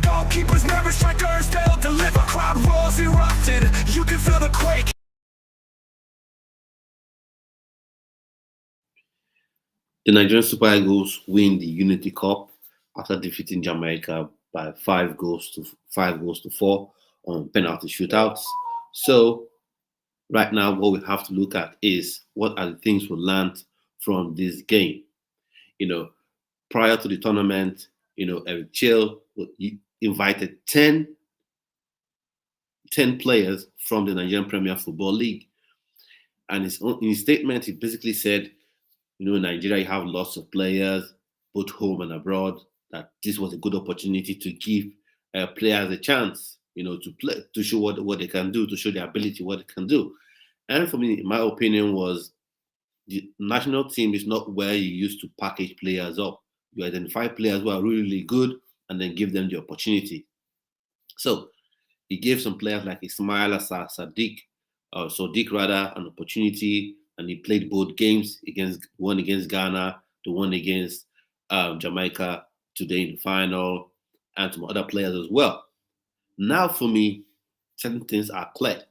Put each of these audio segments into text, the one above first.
Goalkeepers never strikers, they'll deliver. Crowd roars erupted, you can feel the quake. The Nigerian Super Eagles win the Unity Cup after defeating Jamaica by 5 goals to 4 on penalty shootouts. So right now, what we have to look at is what are the things we learned from this game. Prior to the tournament, Eric Chill invited 10 players from the Nigerian Premier Football League. And in his statement, he basically said, in Nigeria, you have lots of players, both home and abroad, that this was a good opportunity to give players a chance, to play, to show what they can do, to show their ability, what they can do. And for me, my opinion was the national team is not where you used to package players up. You identify players who are really, really good and then give them the opportunity. So he gave some players like Ismaila Sodiq, an opportunity, and he played both games one against Ghana, the one against Jamaica today in the final, and some other players as well. Now for me, certain things are clear.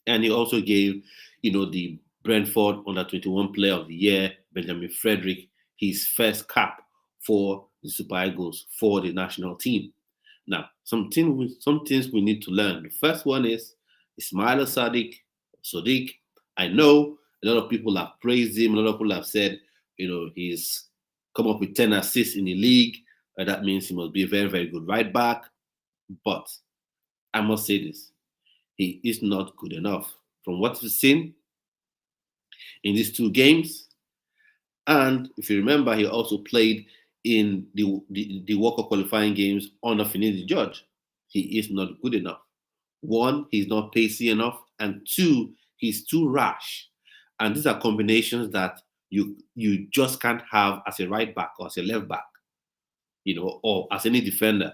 And he also gave, the Brentford under 21 Player of the Year, Benjamin Frederick, his first cap for the Super Eagles for the national team. Now, some things we need to learn. The first one is Ismaila Sodiq. I know a lot of people have praised him. A lot of people have said, he's come up with 10 assists in the league. That means he must be a very, very good right back. But I must say this. He is not good enough. From what we've seen in these two games, and if you remember, he also played in the World Cup qualifying games under Finidi George. He is not good enough. One, he's not pacey enough, and two, he's too rash. And these are combinations that you just can't have as a right back or as a left back, or as any defender.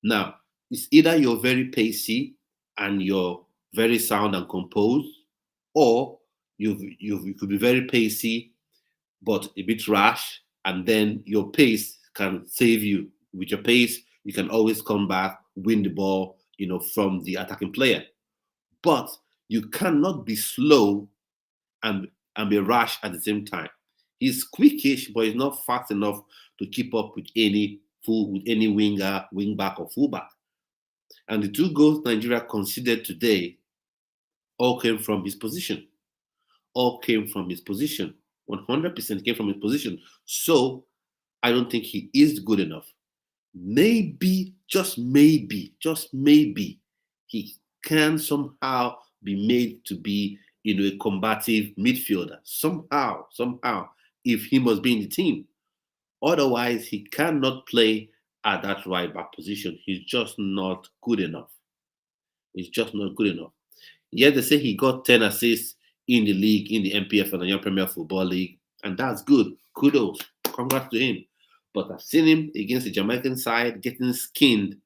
Now, it's either you're very pacey and you're very sound and composed, or you could be very pacey but a bit rash, and then your pace can save you. With your pace, you can always come back, win the ball, from the attacking player. But you cannot be slow and be rash at the same time. He's quickish, but he's not fast enough to keep up with any winger, wing back, or fullback. And the 2 goals Nigeria conceded today all came from his position. 100% came from his position. So I don't think he is good enough. Maybe, just maybe, he can somehow be made to be, a combative midfielder. Somehow, if he must be in the team. Otherwise, he cannot play at that right back position. He's just not good enough. Yet they say he got 10 assists in the league, in the MPF and the Young Premier Football League, and that's good. Kudos. Congrats to him. But I've seen him against the Jamaican side getting skinned,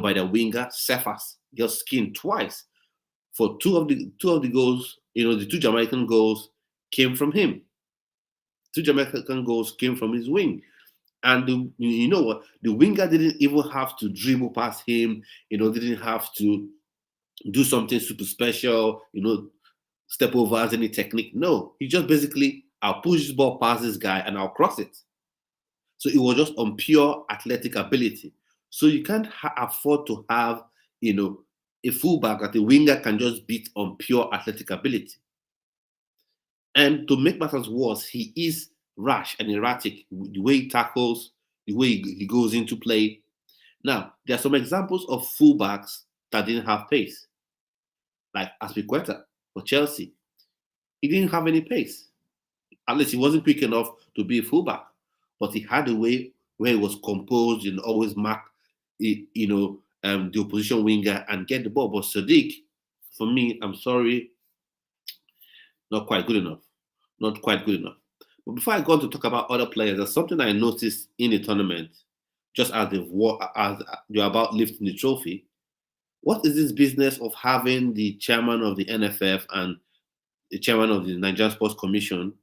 by the winger, Cephas. Got skinned twice. For two of the goals, the 2 Jamaican goals came from him. 2 Jamaican goals came from his wing. And the winger didn't even have to dribble past him, didn't have to do something super special, step over as any technique. No, he just basically, I'll push this ball past this guy and I'll cross it. So it was just on pure athletic ability. So you can't afford to have, a fullback that the winger can just beat on pure athletic ability. And to make matters worse, he is rash and erratic. The way he tackles, the way he goes into play. Now, there are some examples of fullbacks that didn't have pace. Like Aspilicueta for Chelsea. He didn't have any pace. At least he wasn't quick enough to be a fullback. But he had a way where he was composed and always mark, the opposition winger and get the ball. But Sodiq, for me, I'm sorry, not quite good enough. But before I go on to talk about other players, there's something I noticed in the tournament, just as they're about lifting the trophy. What is this business of having the chairman of the NFF and the chairman of the Nigerian Sports Commission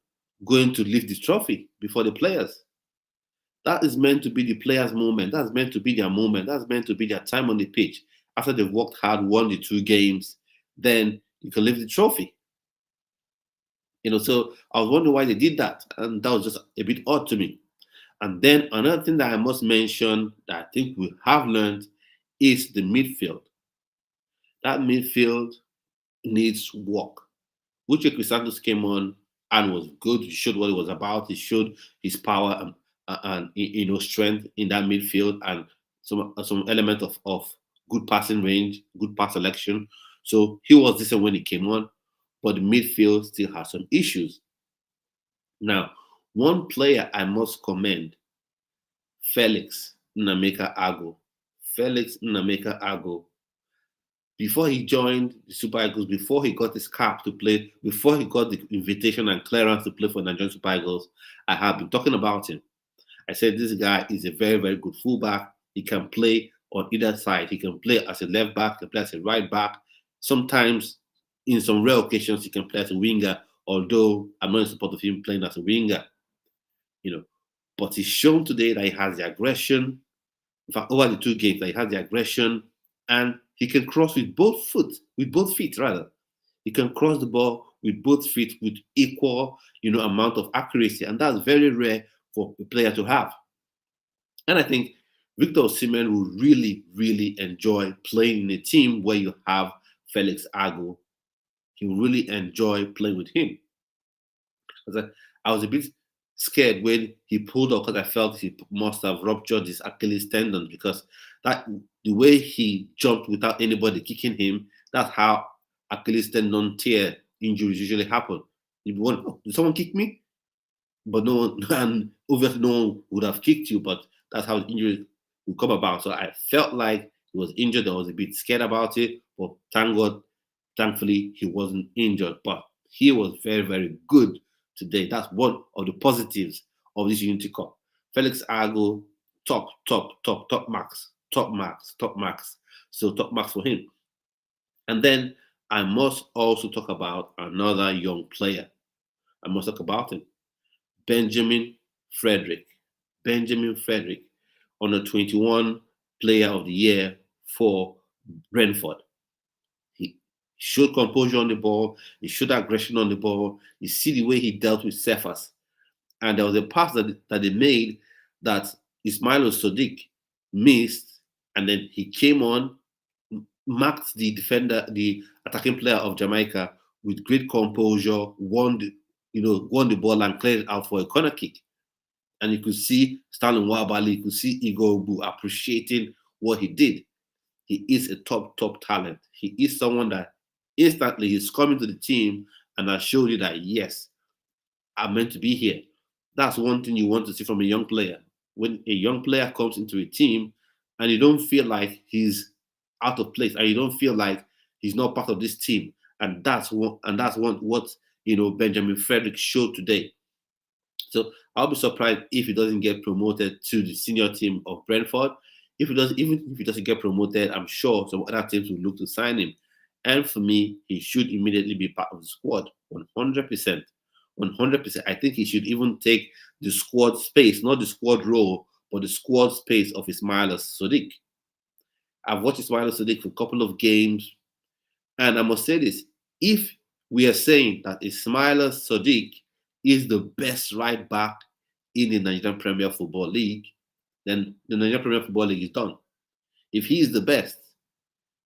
going to lift the trophy before the players? That is meant to be the players' moment. That's meant to be their moment. That's meant to be their time on the pitch. After they've worked hard, won the 2 games, then you can lift the trophy. So I was wondering why they did that, and that was just a bit odd to me. And then another thing that I must mention that I think we have learned is the midfield. That midfield needs work. Uche Crisantos came on and was good. He showed what he was about. He showed his power and strength in that midfield and some element of good passing range, good pass selection. So he was decent when he came on, but the midfield still has some issues. Now, one player I must commend, Felix Agu. Felix Agu, before he joined the Super Eagles, before he got his cap to play, before he got the invitation and clearance to play for Nigerian Super Eagles, I have been talking about him. I said this guy is a very, very good fullback. He can play on either side. He can play as a left back, he can play as a right back. Sometimes, in some rare occasions, he can play as a winger, although I'm not in support of him playing as a winger. But he's shown today that he has the aggression. In fact, over the 2 games, that he has the aggression, and he can cross with both feet rather. He can cross the ball with both feet with equal, amount of accuracy, and that's very rare for a player to have. And I think Victor Osimhen will really, really enjoy playing in a team where you have Felix Agu. He will really enjoy playing with him. I was a bit scared when he pulled off because I felt he must have ruptured his Achilles tendon because the way he jumped without anybody kicking him, that's how Achilles tendon tear injuries usually happen. You wonder, did someone kick me? But no one, and obviously no one would have kicked you, but that's how the injury would come about. So I felt like he was injured. I was a bit scared about it, but thankfully, he wasn't injured. But he was very, very good today. That's one of the positives of this Unity Cup. Felix Agu, top marks. So top marks for him. And then I must also talk about another young player. I must talk about him. Benjamin Frederick. Under 21 Player of the Year for Brentford. He showed composure on the ball. He showed aggression on the ball. You see the way he dealt with Cephas. And there was a pass that they made that Ismaila Sodiq missed, and then he came on, marked the defender, the attacking player of Jamaica with great composure, won the ball and cleared it out for a corner kick. And you could see Stanley Nwabali, you could see Igbo appreciating what he did. He is a top talent. He is someone that instantly he's coming to the team and has showed you that, yes, I'm meant to be here. That's one thing you want to see from a young player. When a young player comes into a team and you don't feel like he's out of place and you don't feel like he's not part of this team. And that's what Benjamin Frederick showed today. So I'll be surprised if he doesn't get promoted to the senior team of Brentford. Even if he doesn't get promoted, I'm sure some other teams will look to sign him. And for me, he should immediately be part of the squad, 100%. 100%. I think he should even take the squad space, not the squad role, but the squad space of Ismaila Sodiq. I've watched Ismaila Sodiq for a couple of games, and I must say this: if we are saying that Ismaila Sodiq is the best right back in the Nigerian Premier Football League, then the Nigerian Premier Football League is done. If he is the best,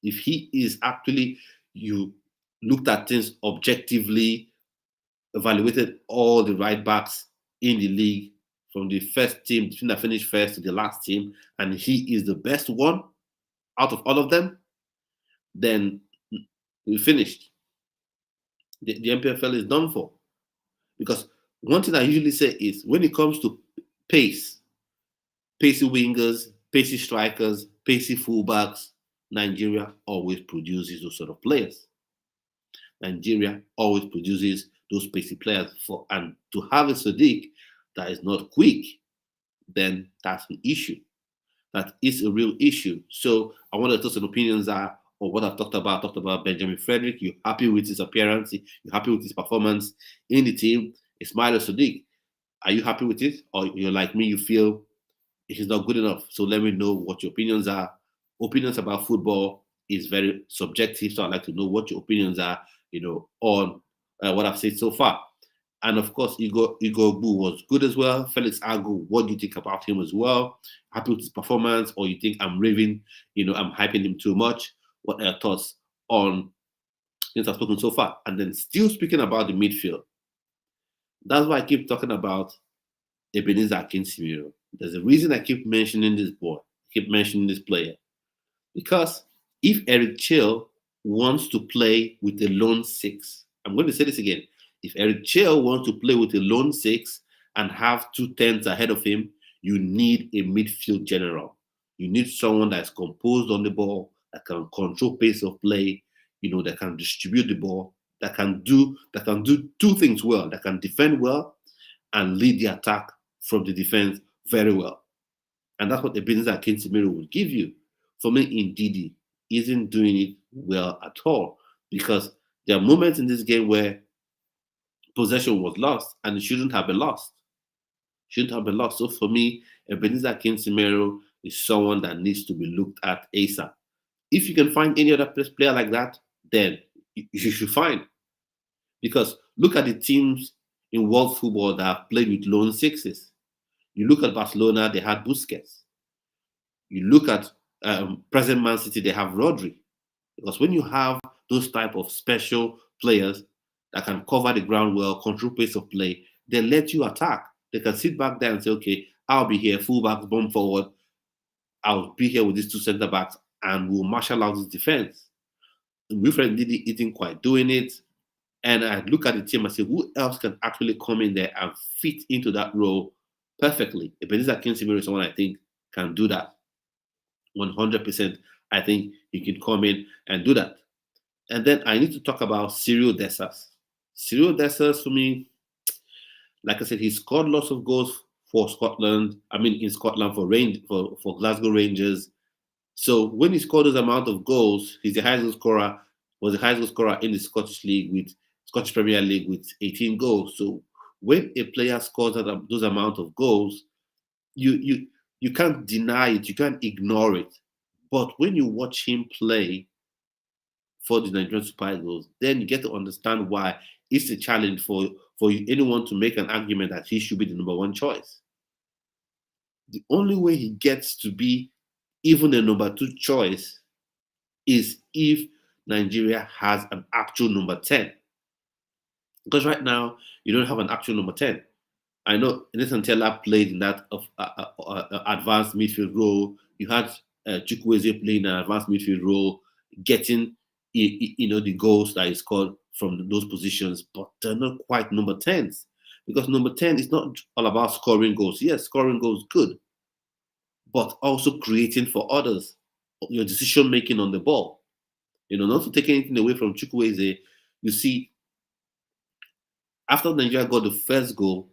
if he is actually, you looked at things objectively, evaluated all the right backs in the league from the first team, between that finished first to the last team, and he is the best one out of all of them, then we finished. The MPFL is done for. Because one thing I usually say is when it comes to pace, pacey wingers, pacey strikers, pacey fullbacks, Nigeria always produces those sort of players. Nigeria always produces those pacey players and to have a Sodiq that is not quick, then that's an issue. That is a real issue. So I want to know some opinions are on what I've talked about. Talked about Benjamin Frederick. You're happy with his appearance. You're happy with his performance in the team. Ismaila Sodiq, are you happy with it? Or you're like me, you feel he's not good enough. So let me know what your opinions are. Opinions about football is very subjective, so I'd like to know what your opinions are, on what I've said so far. And of course, Igor Bu was good as well. Felix Agu, what do you think about him as well? Happy with his performance, or you think I'm raving, I'm hyping him too much? What are your thoughts on things I've spoken so far? And then still speaking about the midfield. That's why I keep talking about Ebenezer Akinsimiro. There's a reason I keep mentioning this boy, keep mentioning this player. Because if Eric Chill wants to play with a lone six, I'm going to say this again. If Eric Chill wants to play with a lone six and have 2 10s ahead of him, you need a midfield general. You need someone that's composed on the ball, that can control pace of play, that can distribute the ball, that can do two things well, that can defend well and lead the attack from the defense very well. And that's what Ebenezer Akinsimiro will give you. For me, Ndidi isn't doing it well at all, because there are moments in this game where possession was lost and it shouldn't have been lost. So for me, Ebenezer Akinsimiro is someone that needs to be looked at ASAP. If you can find any other player like that, then you should find. Because look at the teams in world football that have played with lone sixes. You look at Barcelona, they had Busquets. You look at present Man City, they have Rodri. Because when you have those type of special players that can cover the ground well, control pace of play, they let you attack. They can sit back there and say, okay, I'll be here, fullbacks, bomb forward. I'll be here with these two centre backs, and we'll marshal out this defense. Wilfred Ndidi isn't quite doing it. And I look at the team and say, who else can actually come in there and fit into that role perfectly? Ebenezer Akinsimiro is someone I think can do that. 100%. I think he can come in and do that. And then I need to talk about Cyril Dessers. Cyril Dessers, for me, like I said, he scored lots of goals for Scotland. In Scotland for Glasgow Rangers. So when he scored those amount of goals, he's the highest goal scorer. Was the highest goal scorer in the Scottish Premier League with 18 goals. So when a player scores those amount of goals, you can't deny it, you can't ignore it. But when you watch him play for the Nigerian Super Eagles, then you get to understand why it's a challenge for anyone to make an argument that he should be the number one choice. The only way he gets to be even a number two choice is if Nigeria has an actual number 10. Because right now, you don't have an actual number 10. I know Nathan Taylor played in that advanced midfield role. You had Chukwueze playing an advanced midfield role, getting the goals that he scored from those positions, but they're not quite number 10s. Because number 10 is not all about scoring goals. Yes, scoring goals good, but also creating for others, your decision making on the ball. Not to take anything away from Chukwueze. You see, after Nigeria got the first goal,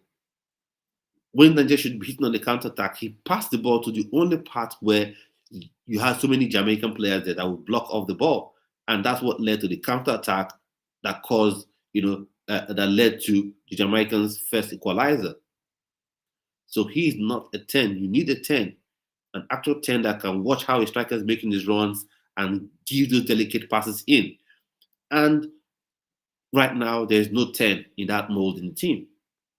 when Nigeria should be hitting on the counter-attack, he passed the ball to the only part where you had so many Jamaican players there that would block off the ball. And that's what led to the counter-attack that caused, that led to the Jamaicans' first equalizer. So he's not a 10. You need a 10, an actual 10 that can watch how a striker is making his runs and give those delicate passes in. And right now, there's no 10 in that mold in the team.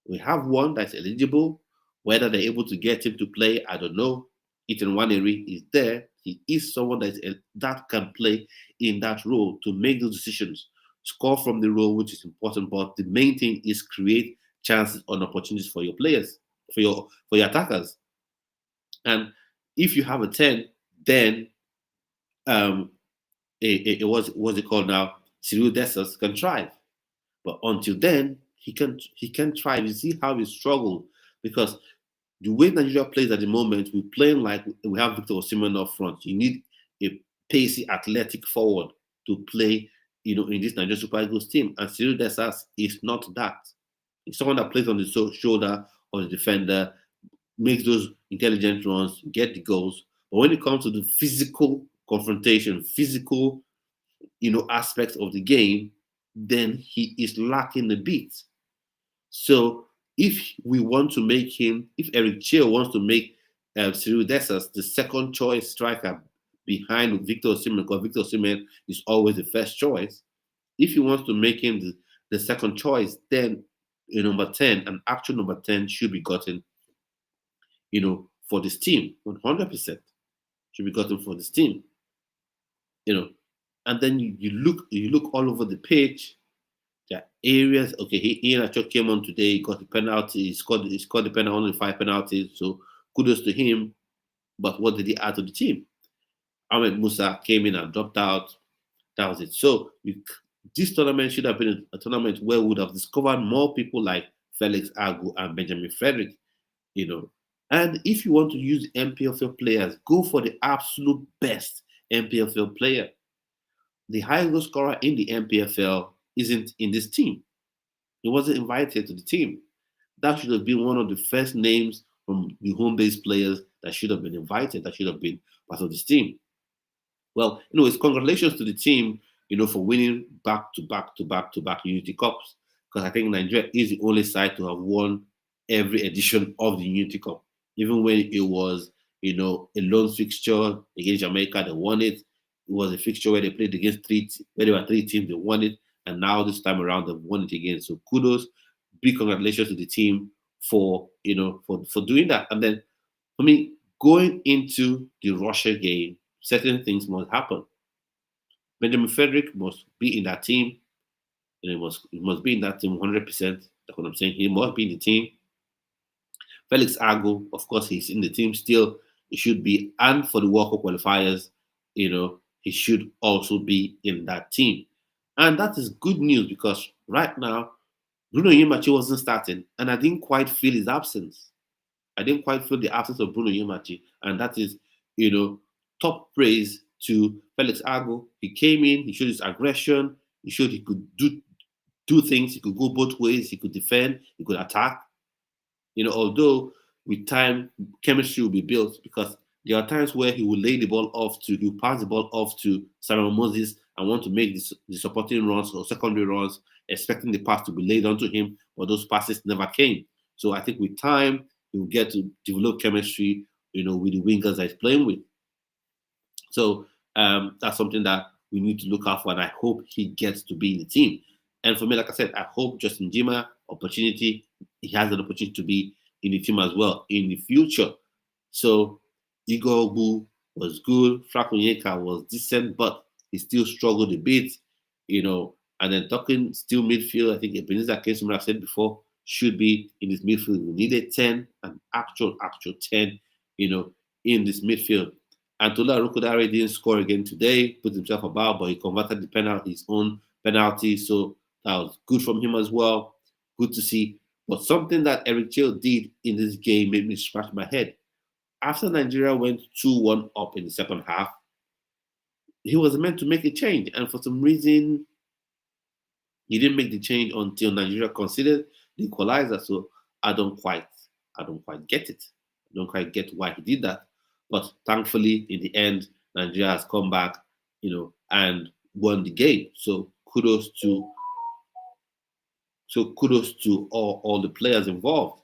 We have one that's eligible. Whether they're able to get him to play, I don't know. Ethan Waneri is there. He is someone that can play in that role to make those decisions, score from the role, which is important. But the main thing is create chances and opportunities for your players, for your attackers. And if you have a 10, then what's it called now? Cyril Dessers can thrive. But until then, he can thrive. You see how he struggled, because the way Nigeria plays at the moment, we're playing like we have Victor Osimhen up front. You need a pacey, athletic forward to play, in this Nigerian Super Eagles team. And Cyril Dessers is not that. He's someone that plays on the shoulder of the defender, makes those intelligent runs, get the goals. But when it comes to the physical confrontation, physical, aspects of the game, then he is lacking a bit. So if Eric Chale wants to make Cyril Dessers, the second choice striker behind Victor Osimhen, because Victor Osimhen is always the first choice. If he wants to make him the second choice, then number 10, an actual number 10 should be gotten, for this team. 100% should be gotten for this team. And then you look all over the pitch. There are areas. Okay, Ian Achok came on today. He got the penalty. He scored the penalty, only 5 penalties. So kudos to him. But what did he add to the team? Ahmed Musa came in and dropped out. That was it. So this tournament should have been a tournament where we would have discovered more people like Felix Agu and Benjamin Frederick. And if you want to use MPFL players, go for the absolute best MPFL player. The highest goal scorer in the MPFL isn't in this team. He wasn't invited to the team. That should have been one of the first names from the home-based players that should have been invited, that should have been part of this team. Well, it's congratulations to the team, for winning back-to-back Unity Cups, because I think Nigeria is the only side to have won every edition of the Unity Cup. Even when it was, a lone fixture against Jamaica, they won it. It was a fixture where they played against where there were 3 teams, they won it. And now this time around, they've won it again. So kudos, big congratulations to the team for doing that. And then, for me, going into the Russia game, certain things must happen. Benjamin Frederick must be in that team. He must be in that team 100%. That's what I'm saying. He must be in the team. Felix Agu, of course, he's in the team still. He should be. And for the World Cup qualifiers, he should also be in that team. And that is good news because right now, Bruno Yimachi wasn't starting, and I didn't quite feel his absence. I didn't quite feel the absence of Bruno Yimachi, and that is, top praise to Felix Agu. He came in, he showed his aggression, he showed he could do things, he could go both ways, he could defend, he could attack. Although with time, chemistry will be built because there are times where he will lay the ball off he'll pass the ball off to Simon Moses and want to make the supporting runs or secondary runs, expecting the pass to be laid onto him, but those passes never came. So I think with time, he will get to develop chemistry, with the wingers that he's playing with. So that's something that we need to look out for, and I hope he gets to be in the team. And for me, like I said, I hope Justin Jima he has an opportunity to be in the team as well in the future. So Igor Obu was good, Frank Onyeka was decent, but he still struggled a bit, And then talking still midfield, I think Ebenezer Kensum, I've said before, should be in this midfield. We needed 10, an actual 10, in this midfield. And Tola Rukudare didn't score again today, put himself about, but he converted his own penalty. So that was good from him as well. Good to see. But something that Eric Chale did in this game made me scratch my head. After Nigeria went 2-1 up in the second half, he was meant to make a change. And for some reason, he didn't make the change until Nigeria conceded the equalizer. So I don't quite get it. I don't quite get why he did that. But thankfully, in the end, Nigeria has come back, and won the game. So kudos to all the players involved,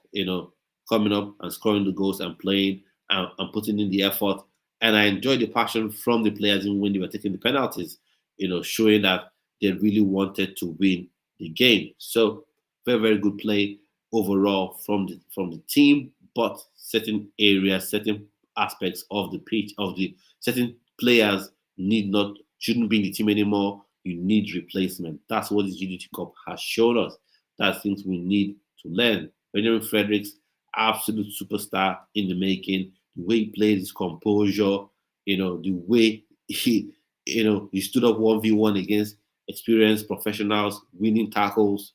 coming up and scoring the goals and playing and putting in the effort. And I enjoyed the passion from the players even when they were taking the penalties, showing that they really wanted to win the game. So very, very good play overall from the team, but certain areas, certain aspects of the pitch, of the certain players shouldn't be in the team anymore. You need replacement. That's what this Unity Cup has shown us. That's things we need to learn. Benjamin Fredericks, absolute superstar in the making. The way he played, his composure, the way he stood up 1v1 against experienced professionals, winning tackles.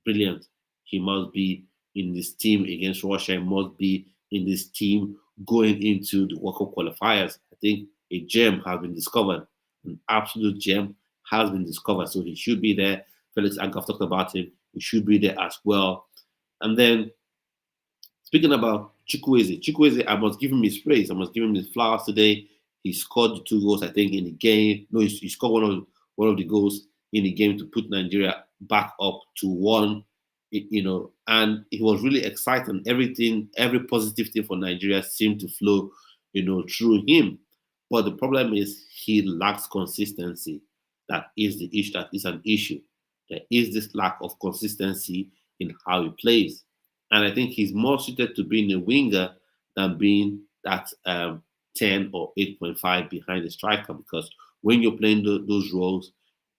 Brilliant. He must be in this team against Russia. He must be in this team going into the World Cup qualifiers. I think a gem has been discovered. An absolute gem has been discovered. So he should be there. Felix Agu, I've talked about him. He should be there as well. And then, speaking about Chukwueze, I must give him his praise. I must give him his flowers today. He scored the 2 goals, I think, in the game. No, he scored one of the goals in the game to put Nigeria back up to 1. and he was really excited. Everything, every positive thing for Nigeria seemed to flow, through him. But the problem is he lacks consistency. That is the issue. That is an issue. There is this lack of consistency in how he plays, and I think he's more suited to being a winger than being that 10 or 8.5 behind the striker. Because when you're playing those roles,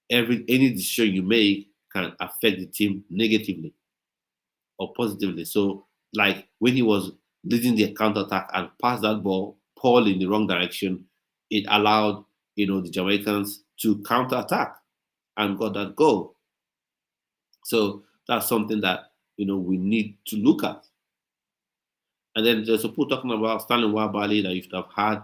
any decision you make can affect the team negatively or positively. So, like when he was leading the counter attack and passed that ball Paul in the wrong direction, it allowed the Jamaicans to counter attack and got that goal. So that's something that we need to look at. And then there's people talking about Stanley Wabali that you should have had,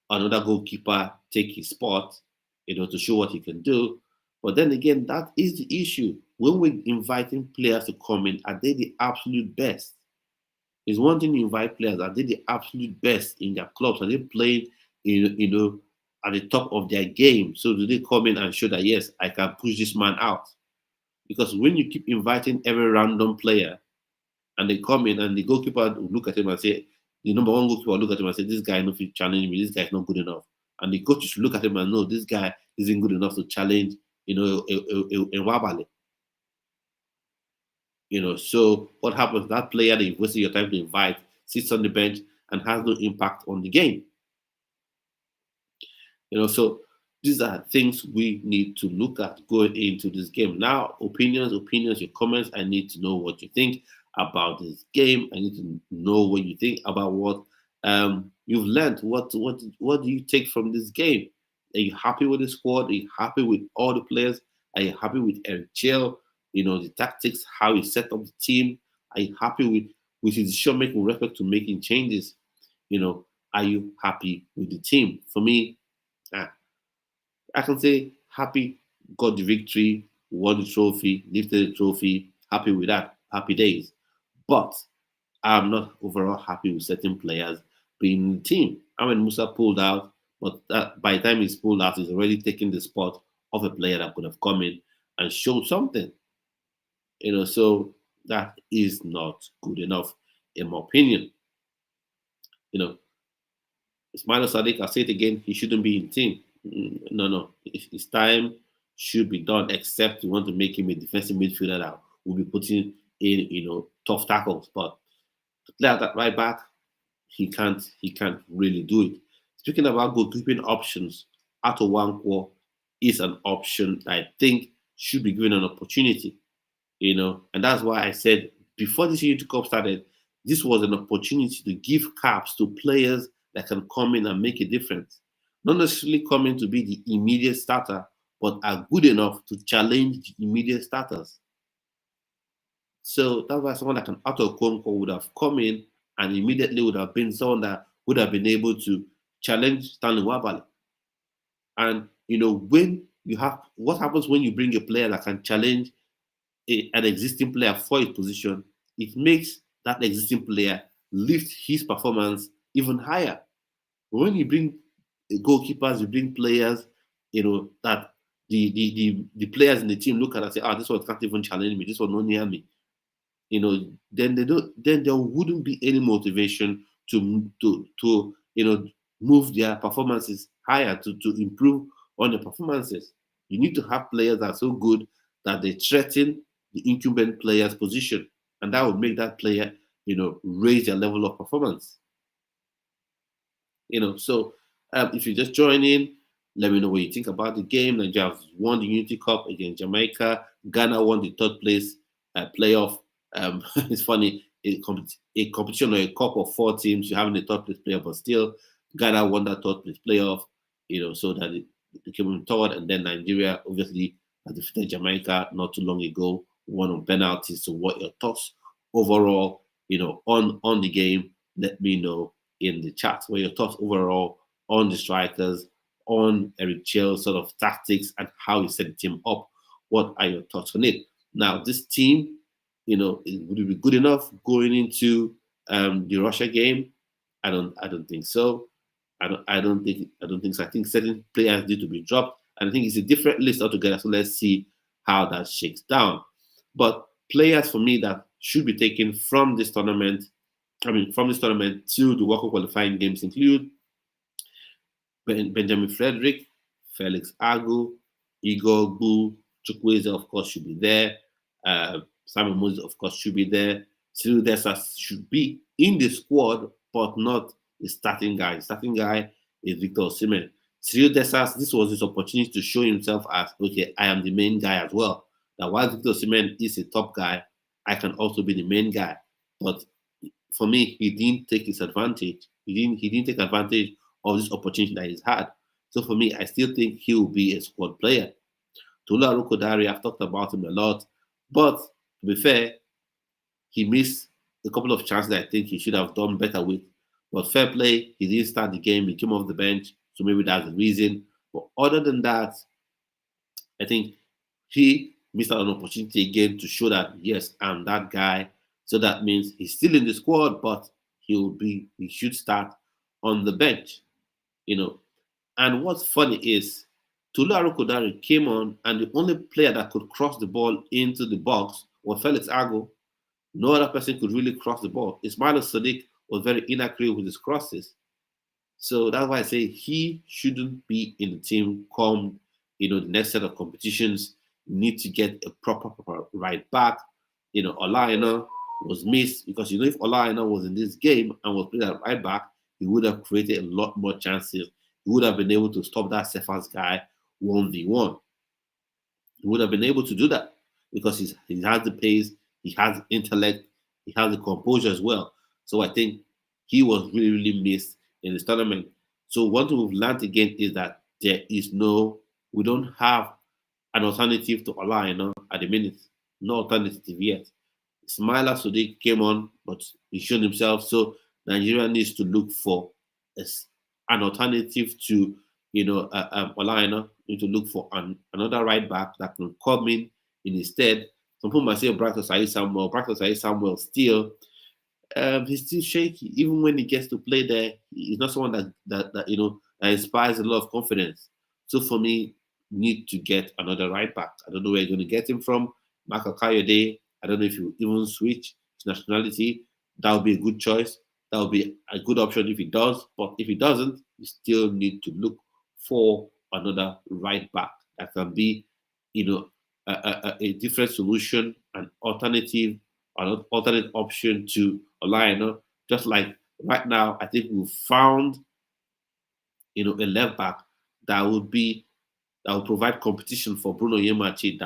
another goalkeeper take his spot, to show what he can do. But then again, that is the issue. When we're inviting players to come in, are they the absolute best? It's one thing to invite players, are they the absolute best in their clubs? Are they playing, at the top of their game? So do they come in and show that, yes, I can push this man out? Because when you keep inviting every random player and they come in and the goalkeeper will look at him and say, the number one goalkeeper will look at him and say, this guy no fit challenge me, this guy is not good enough. And the coach should look at him and know this guy isn't good enough to challenge, a Wabale. So what happens? That player that you've wasted your time to invite sits on the bench and has no impact on the game. So these are things we need to look at going into this game. Now, opinions, your comments. I need to know what you think about this game. I need to know what you think about what you've learned. What do you take from this game? Are you happy with the squad? Are you happy with all the players? Are you happy with Eric Chell? The tactics, how he set up the team. Are you happy with his decision making with respect to making changes? Are you happy with the team? For me, I can say happy, got the victory, won the trophy, lifted the trophy, happy with that, happy days. But I'm not overall happy with certain players being in the team. I mean, Musa pulled out, but by the time he's pulled out, he's already taken the spot of a player that could have come in and showed something. So that is not good enough, in my opinion. Ismaila Sodiq, I'll say it again, he shouldn't be in the team. No. His time should be done, except you want to make him a defensive midfielder that will be putting in, tough tackles. But to play at that right back, he can't really do it. Speaking about goalkeeping options, Ato Wankwo is an option that I think should be given an opportunity. And that's why I said before this Unity Cup started, this was an opportunity to give caps to players that can come in and make a difference. Not necessarily come in to be the immediate starter, but are good enough to challenge the immediate starters. So that's why someone like an Ato Wankwo would have come in and immediately would have been someone that would have been able to challenge Stanley Wabale. And when you have, what happens when you bring a player that can challenge an existing player for his position? It makes that existing player lift his performance even higher. When you bring goalkeepers, you bring players, that the players in the team look at and say, this one can't even challenge me, this one not near me. Then there wouldn't be any motivation to move their performances higher, to improve on the performances. You need to have players that are so good that they threaten the incumbent player's position, and that would make that player, raise their level of performance. So if you just join in, let me know what you think about the game. Nigeria have won the Unity Cup against Jamaica. Ghana won the third place playoff. It's funny, a competition or a cup of 4 teams, you having a third place player, but still Ghana won that third place playoff. So that it came in third, and then Nigeria obviously defeated Jamaica not too long ago, won on penalties. So what your thoughts overall, on the game? Let me know in the chat. What your thoughts overall on the strikers, on Eric Chell's sort of tactics and how he set the team up? What are your thoughts on it? Now, this team, would it be good enough going into the Russia game? I don't think so. I don't think so. I think certain players need to be dropped, and I think it's a different list altogether. So let's see how that shakes down. But players for me that should be taken from this tournament, from this tournament to the World Cup qualifying games include Benjamin Frederick, Felix Agu, Igor Bu, Chukwueze, of course, should be there. Simon Moses, of course, should be there. Cyril Dessers should be in the squad, but not the starting guy. The starting guy is Victor Osimhen. Cyril Dessers, this was his opportunity to show himself as, okay, I am the main guy as well. That while Victor Osimhen is a top guy, I can also be the main guy. But for me, he didn't take his advantage. He didn't take advantage of this opportunity that he's had. So for me, I still think he will be a squad player. Tolu Arokodare, I've talked about him a lot, but to be fair, he missed a couple of chances that I think he should have done better with. But fair play, he didn't start the game, he came off the bench, so maybe that's the reason. But other than that, I think he missed out on an opportunity again to show that, yes, I'm that guy. So that means he's still in the squad, but he should start on the bench, And what's funny is Tolu Arokodare came on, and the only player that could cross the ball into the box was Felix Agu. No other person could really cross the ball. Ismaila Sodiq was very inaccurate with his crosses. So that's why I say he shouldn't be in the team come, the next set of competitions. You need to get a proper right back. Ola Aina was missed because, if Ola Aina was in this game and was playing at right back, he would have created a lot more chances. He would have been able to stop that Cephas guy 1v1. He would have been able to do that because he has the pace, he has the intellect, he has the composure as well. So I think he was really, really missed in this tournament. So one thing we've learned again is that we don't have an alternative to Ola Aina at the minute. No alternative yet. Ismaila Sodiq came on, but he showed himself. So Nigeria needs to look for an alternative to, Ola Aina. Need to look for another right back that can come in his stead. Some people might say Bright Osayi Samuel. Bright Osayi Samuel still, he's still shaky. Even when he gets to play there, he's not someone that inspires a lot of confidence. So for me, need to get another right back. I don't know where you're going to get him from. Michael Kayode, I don't know if you even switch his nationality. That would be a good choice. That would be a good option if he does. But if he doesn't, you still need to look for another right back that can be, a different solution, an alternate option to Ola Aina. Just like right now, I think we've found, a left back that would provide competition for Bruno Yemachi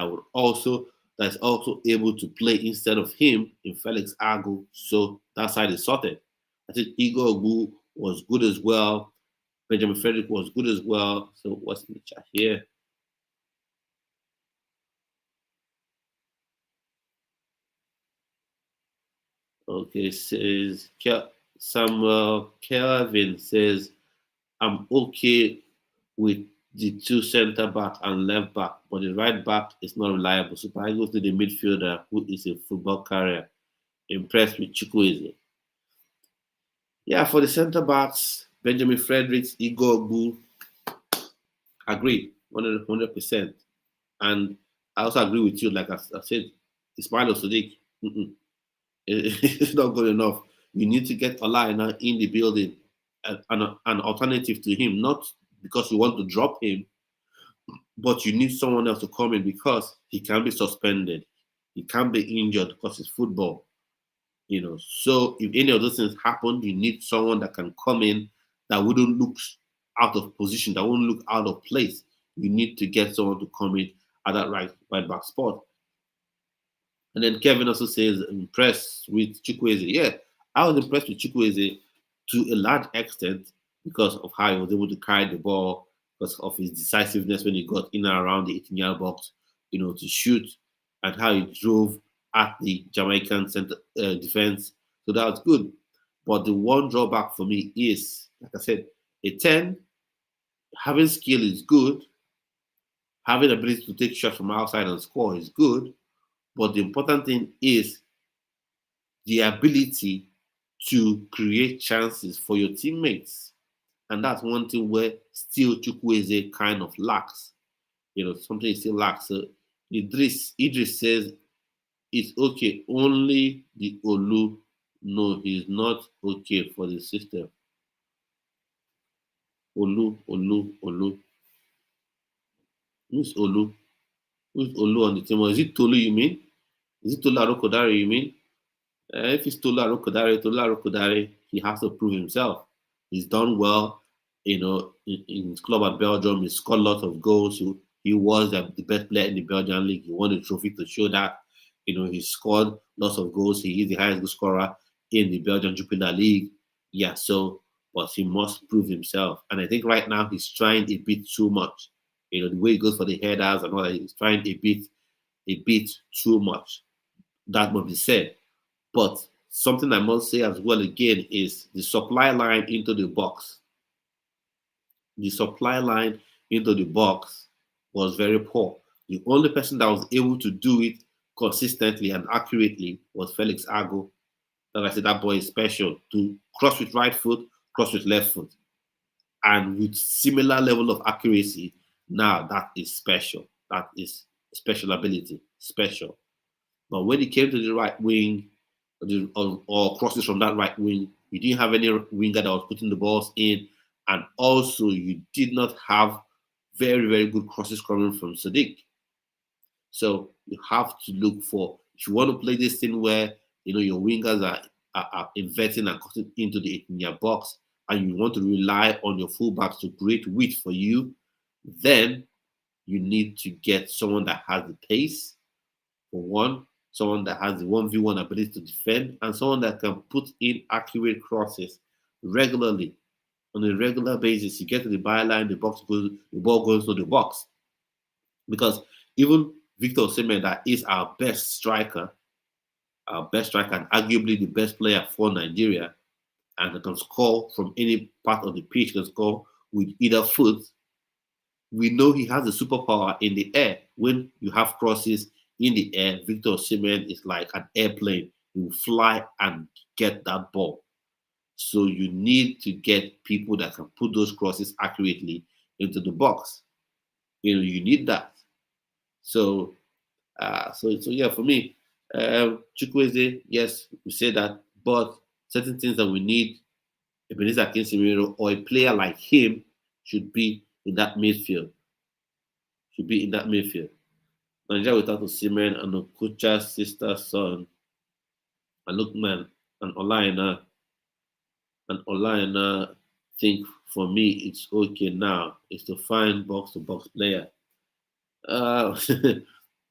that's also able to play instead of him in Felix Agu. So that side is sorted. I think Igor Agu was good as well. Benjamin Frederick was good as well. So what's in the chat here? Okay, says Samuel Kelvin says, I'm okay with the two centre back and left back, but the right back is not reliable. So I go to the midfielder who is a football career. Impressed with Chukwueze. Yeah, for the centre backs, Benjamin Fredericks, Igor Agu, agree 100%. And I also agree with you, like I said, Ismaila Sodiq, it's not good enough. You need to get Ola Aina in the building, an alternative to him, not because you want to drop him, but you need someone else to come in because he can be suspended, he can be injured because it's football. So if any of those things happen, you need someone that can come in that wouldn't look out of position, that wouldn't look out of place. You need to get someone to come in at that right back spot. And then Kevin also says, impressed with Chukwueze. Yeah, I was impressed with Chukwueze to a large extent because of how he was able to carry the ball, because of his decisiveness when he got in and around the 18-yard box, to shoot, and how he drove at the Jamaican center defense. So that was good. But the one drawback for me is, like I said, a 10, having skill is good. Having the ability to take shots from outside and score is good. But the important thing is the ability to create chances for your teammates. And that's one thing where still Chukwueze kind of lacks. Something he still lacks. So Idris says, It's okay. Only the Olu. No, he's not okay for the system. Olu. Who's Olu? Who's Olu on the team? Or is it Tolu you mean? Is it Tolu Arokodare you mean? If it's Tolu Arokodare, he has to prove himself. He's done well, in his club at Belgium. He scored lots of goals. He was the best player in the Belgian league. He won the trophy to show that. He scored lots of goals. He is the highest goal scorer in the Belgian Jupiler League. Yeah, but he must prove himself. And I think right now he's trying a bit too much. The way he goes for the headers and all that, he's trying a bit too much. That must be said. But something I must say as well again is the supply line into the box. The supply line into the box was very poor. The only person that was able to do it consistently and accurately was Felix Agu. Like I said, that boy is special. To cross with right foot, cross with left foot. And with similar level of accuracy, now that is special. That is special ability. Special. But when it came to the right wing, or crosses from that right wing, you didn't have any winger that was putting the balls in, and also you did not have very, very good crosses coming from Sodiq. So you have to look for, if you want to play this thing where your wingers are inverting and cutting into your box, and you want to rely on your fullbacks to create width for you, then you need to get someone that has the pace, for one, someone that has the 1v1 ability to defend, and someone that can put in accurate crosses regularly. On a regular basis, you get to the byline, the ball goes to the box. Because even Victor Osimhen, that is our best striker, and arguably the best player for Nigeria, and can score from any part of the pitch, can score with either foot. We know he has a superpower in the air. When you have crosses in the air, Victor Osimhen is like an airplane. He will fly and get that ball. So you need to get people that can put those crosses accurately into the box. You need that. So yeah, for me, Chukwueze, yes, we say that, but certain things that we need, Ebenezer Akinsimiro or a player like him should be in that midfield. Nigeria without Osimhen and Okucha's sister son, and Lookman and Olaina think for me it's okay now is to find box to box player.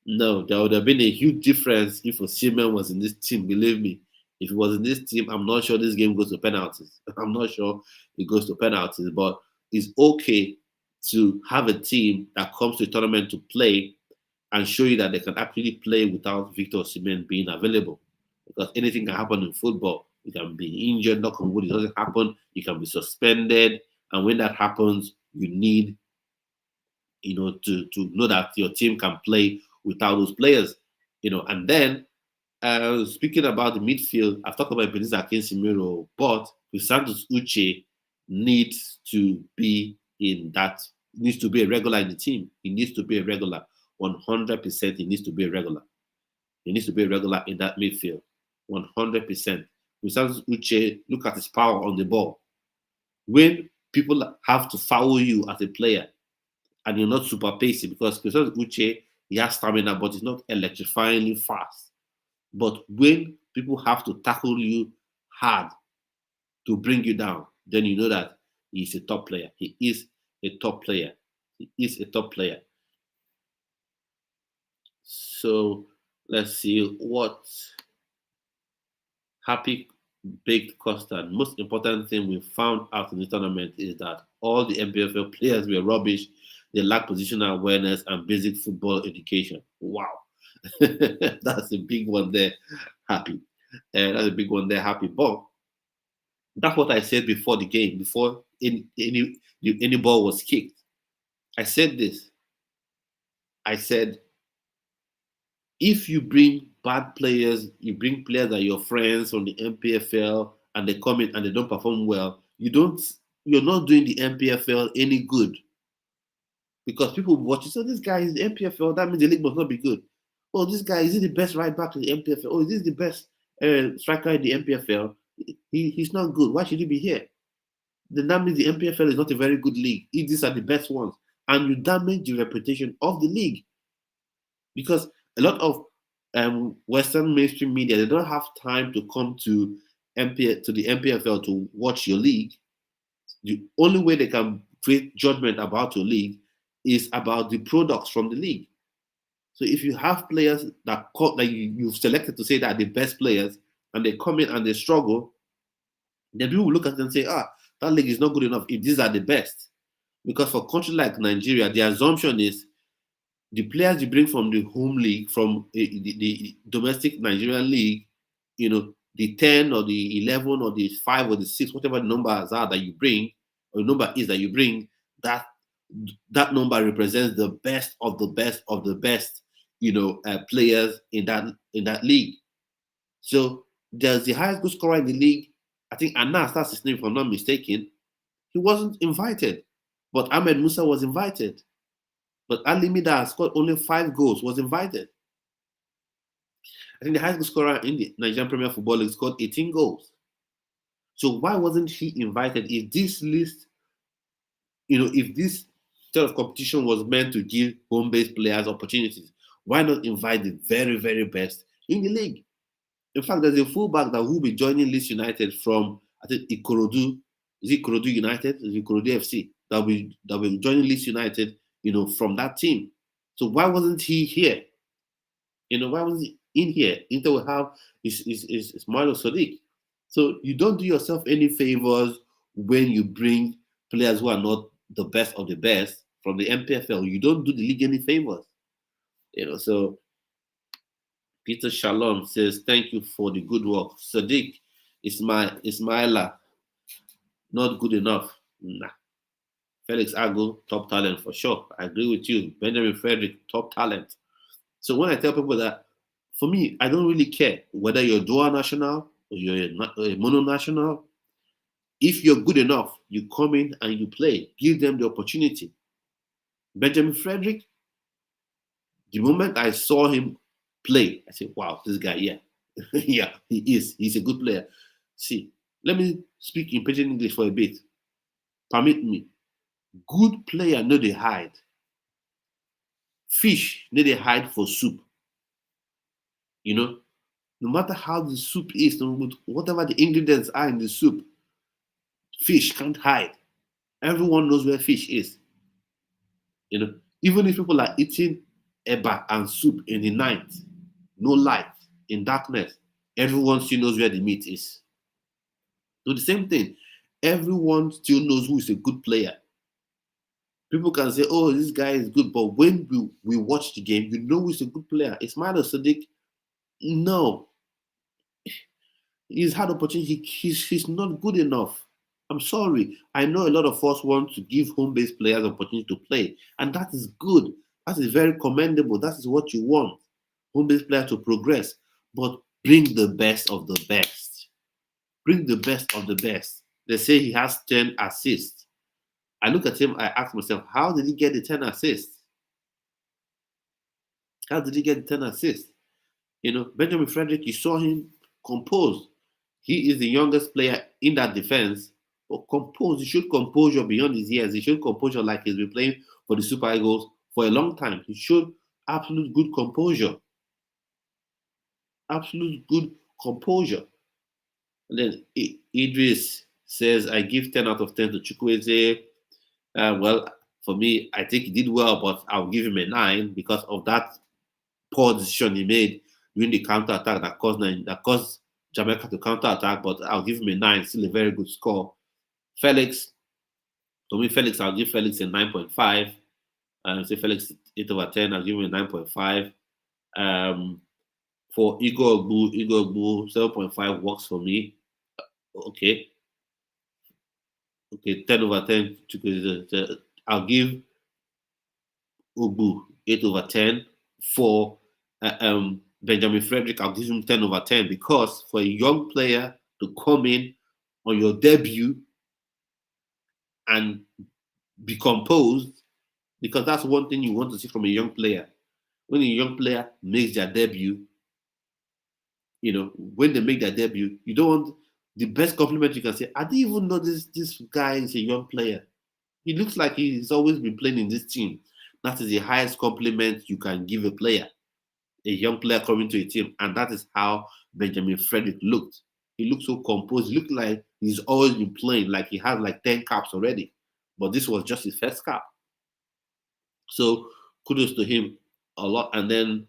No, there would have been a huge difference if Osimhen was in this team. Believe me, if he was in this team, I'm not sure this game goes to penalties. I'm not sure it goes to penalties, but it's okay to have a team that comes to a tournament to play and show you that they can actually play without Victor Osimhen being available. Because anything can happen in football. You can be injured, knock on wood, it doesn't happen. You can be suspended. And when that happens, you need to know that your team can play without those players. And then speaking about the midfield, I've talked about Ebenezer Akinsimiro, but Santos Uche needs to be a regular in the team. He needs to be a regular. 100% he needs to be a regular. He needs to be a regular in that midfield. 100%. Santos Uche, look at his power on the ball. When people have to foul you as a player and you're not super pacey, because Santos Uche, he has stamina, but he's not electrifyingly fast. But when people have to tackle you hard to bring you down, then you know that he's a top player. He is a top player. So let's see what Happy Baked Custard. Most important thing we found out in the tournament is that all the MPFL players were rubbish. They lack positional awareness and basic football education. Wow. That's a big one there, Happy. That's a big one there, Happy. But that's what I said before the game, before any ball was kicked. I said this. I said, if you bring bad players, you bring players that are your friends from the MPFL and they come in and they don't perform well, you're not doing the MPFL any good. Because people watch, so this guy is the MPFL, that means the league must not be good. Oh, this guy, is he the best right back in the MPFL? Oh, is this the best striker in the MPFL? He's not good. Why should he be here? Then that means the MPFL is not a very good league. If these are the best ones, and you damage the reputation of the league, because a lot of Western mainstream media, they don't have time to come to the MPFL to watch your league. The only way they can create judgment about your league is about the products from the league. So if you have players that you've selected to say that are the best players, and they come in and they struggle, then people will look at it and say, that league is not good enough if these are the best. Because for a country like Nigeria, the assumption is the players you bring from the home league, from the domestic Nigerian league, the 10 or the 11 or the 5 or the 6, whatever the numbers are that you bring, or the number is that you bring, that number represents the best of the best of the best, players in that league. So there's the highest goal scorer in the league. I think Anas, that's his name if I'm not mistaken. He wasn't invited, but Ahmed Musa was invited. But Ali Mida scored only 5 goals, was invited. I think the highest goal scorer in the Nigerian Premier Football League scored 18 goals. So why wasn't he invited? If this list, if this sort of competition was meant to give home-based players opportunities, why not invite the very, very best in the league? In fact, there's a fullback that will be joining Leeds United from, I think, Ikorodu. Is it Ikorodu United? Is it Ikorodu FC? That will be joining Leeds United, from that team. So why wasn't he here? Why was he in here? Inter will have Ismaila Sodiq. So you don't do yourself any favors when you bring players who are not the best of the best from the MPFL. You don't do the league any favors. So Peter Shalom says, thank you for the good work. Sadiq, Ismaila, not good enough. Nah. Felix Agu, top talent for sure. I agree with you. Benjamin Frederick, top talent. So when I tell people that, for me, I don't really care whether you're dual national or you're a mono national. If you're good enough, you come in and you play. Give them the opportunity. Benjamin Frederick, the moment I saw him play, I said, wow, this guy, yeah. Yeah, he is. He's a good player. See, let me speak in pidgin English for a bit. Permit me. Good player, no they hide. Fish, no they hide for soup. No matter how the soup is, whatever the ingredients are in the soup, fish can't hide. Everyone knows where fish is. Even if people are eating eba and soup in the night, no light, in darkness, everyone still knows where the meat is. So the same thing, everyone still knows who is a good player. People can say, oh, this guy is good, but when we watch the game, you know who's a good player. Ismaila Sodiq, no. He's had opportunity. He's not good enough. I'm sorry. I know a lot of us want to give home-based players opportunity to play, and that is good. That is very commendable. That is what you want. Home-based player to progress, but bring the best of the best. Bring the best of the best. They say he has 10 assists. I look at him, I ask myself, how did he get the 10 assists? How did he get the 10 assists? Benjamin Frederick, you saw him composed. He is the youngest player in that defense. But compose, he should composure beyond his years. He should composure like he's been playing for the Super Eagles for a long time. He showed absolute good composure. Absolute good composure. And then Idris says, I give 10 out of 10 to Chukwueze. Well, for me, I think he did well, but I'll give him a 9 because of that poor decision he made during the counter-attack that caused Jamaica to counter-attack, but I'll give him a 9, still a very good score. Felix, I'll give Felix a 9.5. Say Felix 8 over 10, I'll give him a 9.5. For Igor Ogbu, 7.5 works for me. Okay, 10 over 10. I'll give Ogbu 8 over 10. For Benjamin Frederick, I'll give him 10 over 10 because for a young player to come in on your debut and be composed, because that's one thing you want to see from a young player. when a young player makes their debut, when they make their debut, you don't want the best compliment you can say. I didn't even know this guy is a young player. He looks like he's always been playing in this team. That is the highest compliment you can give a player, a young player coming to a team. And that is how Benjamin Frederick looked. He looked so composed. He looked like he's always been playing, like he had like 10 caps already. But this was just his first cap. So kudos to him a lot. And then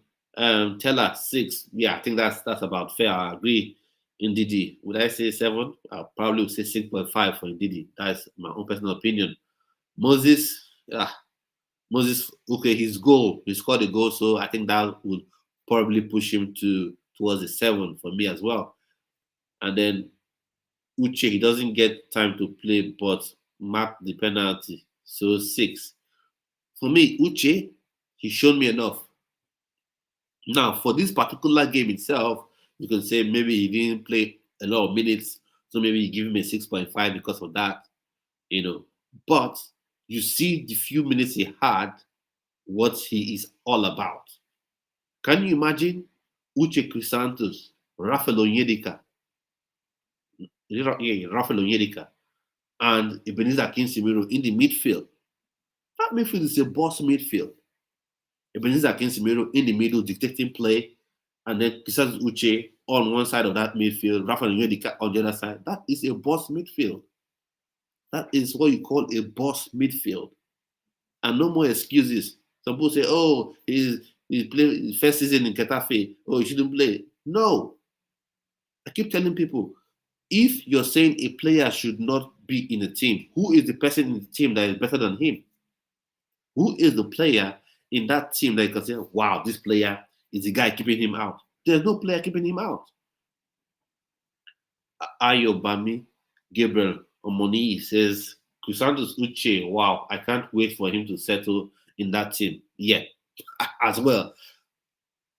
Teller 6. Yeah, I think that's about fair. I agree. Ndidi, would I say 7? I probably would say 6.5 for Ndidi. That's my own personal opinion. Moses, Moses, okay, his goal, he scored a goal, so I think that would probably push him towards the 7 for me as well. And then Uche, he doesn't get time to play, but marked the penalty, so 6. For me, Uche, he showed me enough. Now, for this particular game itself, you can say maybe he didn't play a lot of minutes, so maybe you give him a 6.5 because of that. But you see the few minutes he had, what he is all about. Can you imagine Uche Crisantos, Rafael Onyedika, and Ebenezer Kinsimiro in the midfield? That midfield is a boss midfield. Ebenezer Kinsimiro in the middle dictating play, and then Crisantos Uche on one side of that midfield, Rafael Onyedika on the other side. That is a boss midfield. That is what you call a boss midfield. And no more excuses. Some people say, oh, he's playing his first season in Getafe. Oh, he shouldn't play. No. I keep telling people, if you're saying a player should not be in a team, who is the person in the team that is better than him? Who is the player in that team that you can say, wow, this player is the guy keeping him out? There's no player keeping him out. Ayobami Gabriel Omoni says, Crisantos Uche, wow, I can't wait for him to settle in that team. Yeah, as well.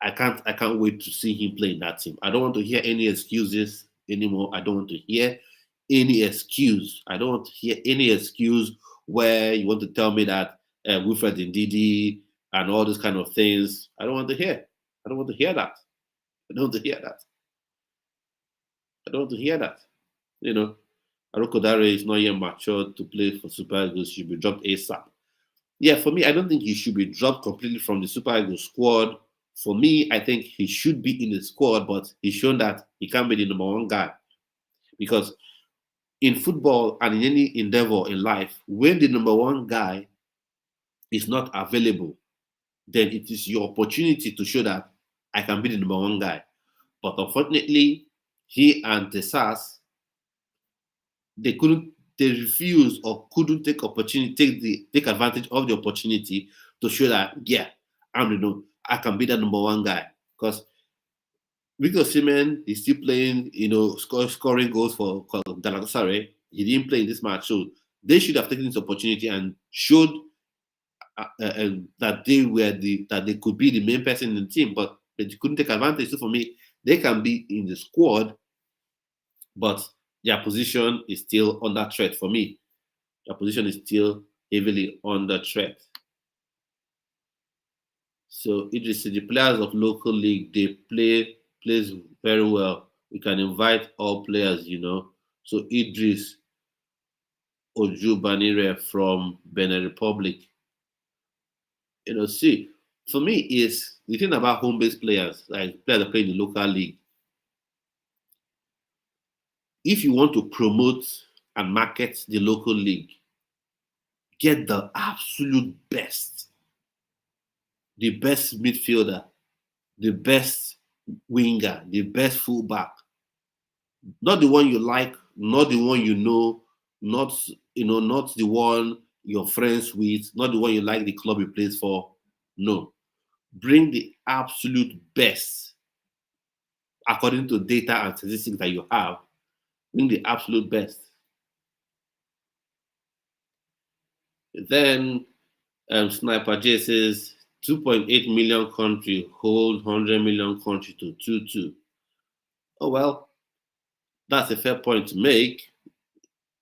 I can't wait to see him play in that team. I don't want to hear any excuses anymore. I don't want to hear any excuse. I don't want to hear any excuse where you want to tell me that Wilfred Ndidi and all those kind of things. I don't want to hear. I don't want to hear that. I don't want to hear that. I don't want to hear that. Arokodare is not yet mature to play for Super Eagles. Should be dropped ASAP. Yeah, for me, I don't think he should be dropped completely from the Super Eagles squad. For me, I think he should be in the squad, but he's shown that he can't be the number one guy. Because in football and in any endeavor in life, when the number one guy is not available, then it is your opportunity to show that I can be the number one guy. But unfortunately, he and Tesas, they refused or couldn't take advantage of the opportunity to show that, yeah, I can be the number one guy. Because Victor Osimhen is still playing, scoring goals for Galatasaray. He didn't play in this match, so they should have taken this opportunity and showed that they could be the main person in the team, but they couldn't take advantage. So for me, they can be in the squad, but their position is still under threat for me. Their position is still heavily under threat. So Idris, the players of local league, they plays very well. We can invite all players. So Idris Ojubanire from Benin Republic. See, for me, is the thing about home-based players, like players that play in the local league. If you want to promote and market the local league, get the absolute best, the best midfielder, the best winger, the best fullback. Not the one you like, not the one not the one you're friends with, not the one you like the club he plays for. No. Bring the absolute best according to data and statistics that you have. Bring the absolute best. Then Sniper J says 2.8 million country hold 100 million country to 2-2. Oh well, that's a fair point to make.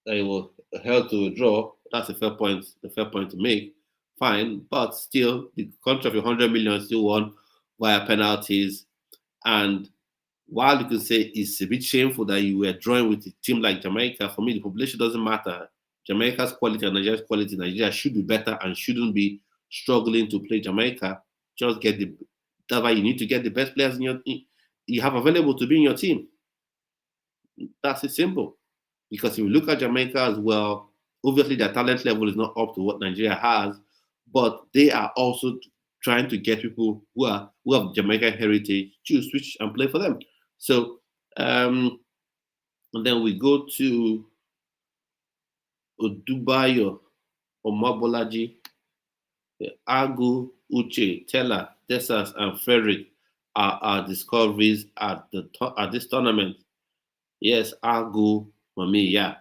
It will held to a draw. That's a fair point to make. fine, but still, the contract of 100 million still won via penalties. And while you can say it's a bit shameful that you were drawing with a team like Jamaica, for me, the population doesn't matter. Jamaica's quality and Nigeria's quality, Nigeria should be better and shouldn't be struggling to play Jamaica. Just get the that's why you need to get the best players you have available to be in your team. That's it simple. Because if you look at Jamaica as well, obviously their talent level is not up to what Nigeria has, but they are also trying to get people who have Jamaican heritage to switch and play for them. So and then we go to Odubayo Omabolaji, Agu, Uche, Teller, Desas, and Frederick are our discoveries at this tournament. Yes, Agu, Mami, yeah.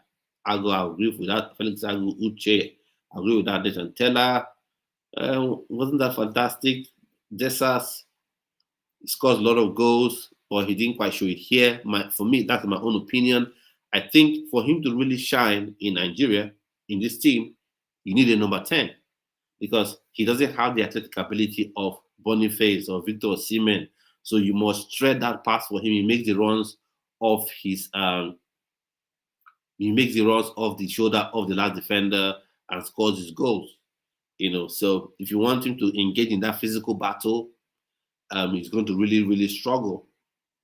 Agu, I agree with that. Felix Agu, Uche, I agree with that. Nathan Teller, wasn't that fantastic? Desas scores a lot of goals, but he didn't quite show it here. For me, that's my own opinion. I think for him to really shine in Nigeria, in this team, you need a number 10 because he doesn't have the athletic ability of Boniface or Victor Osimhen. So you must tread that pass for him. He makes the runs off the shoulder of the last defender and scores his goals. So if you want him to engage in that physical battle, he's going to really, really struggle.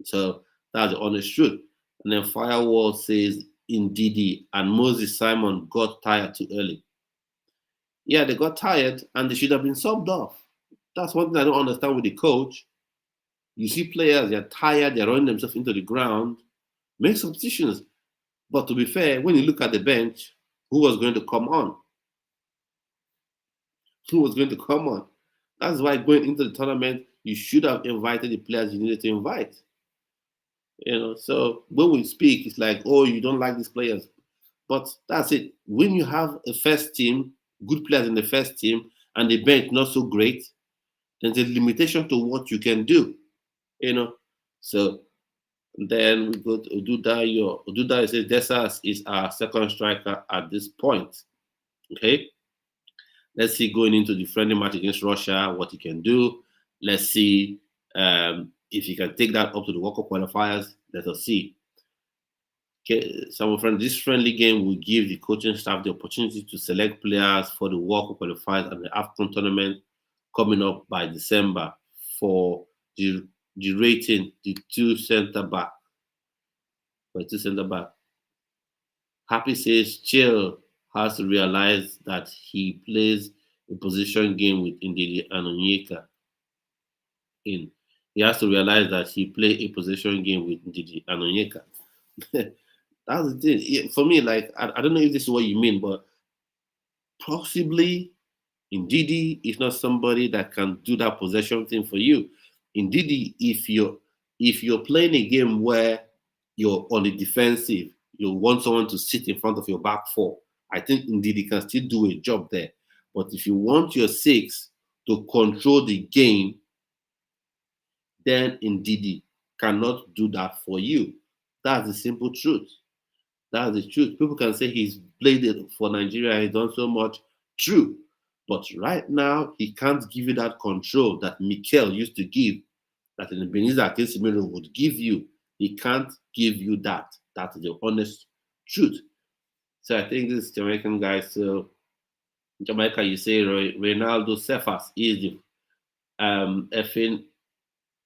So that's the honest truth. And then Firewall says Ndidi and Moses Simon got tired too early. Yeah, they got tired and they should have been subbed off. That's one thing I don't understand with the coach. You see players, they're tired, they're running themselves into the ground, make substitutions. But to be fair, when you look at the bench, who was going to come on? Who was going to come on? That's why going into the tournament, you should have invited the players you needed to invite. So when we speak, it's like, oh, you don't like these players. But that's it. When you have a first team, good players in the first team, and the bench not so great, there's a limitation to what you can do. So then we go to Odudayo. Odudayo says Desas is our second striker at this point. Okay. Let's see going into the friendly match against Russia what he can do. Let's see if he can take that up to the World Cup qualifiers. Let us see. Okay, so this friendly game will give the coaching staff the opportunity to select players for the World Cup qualifiers and the AFCON tournament coming up by December for the rating the two centre back. Happy says Chill has to realize that he plays a position game with Ndidi and Onyeka. He has to realize that he play a position game with Ndidi and Onyeka. That's the thing. For me, like I don't know if this is what you mean, but possibly Ndidi is not somebody that can do that possession thing for you. Ndidi, if you're playing a game where you're on the defensive, you want someone to sit in front of your back four. I think Ndidi can still do a job there. But if you want your six to control the game, then Ndidi cannot do that for you. That's the simple truth. That's the truth. People can say he's played it for Nigeria, he's done so much. True. But right now, he can't give you that control that Mikel used to give, that in the Benitez Casemiro would give you. He can't give you that. That's the honest truth. So I think this Jamaican guy, so Jamaica, you say Ronaldo Cephas is the effing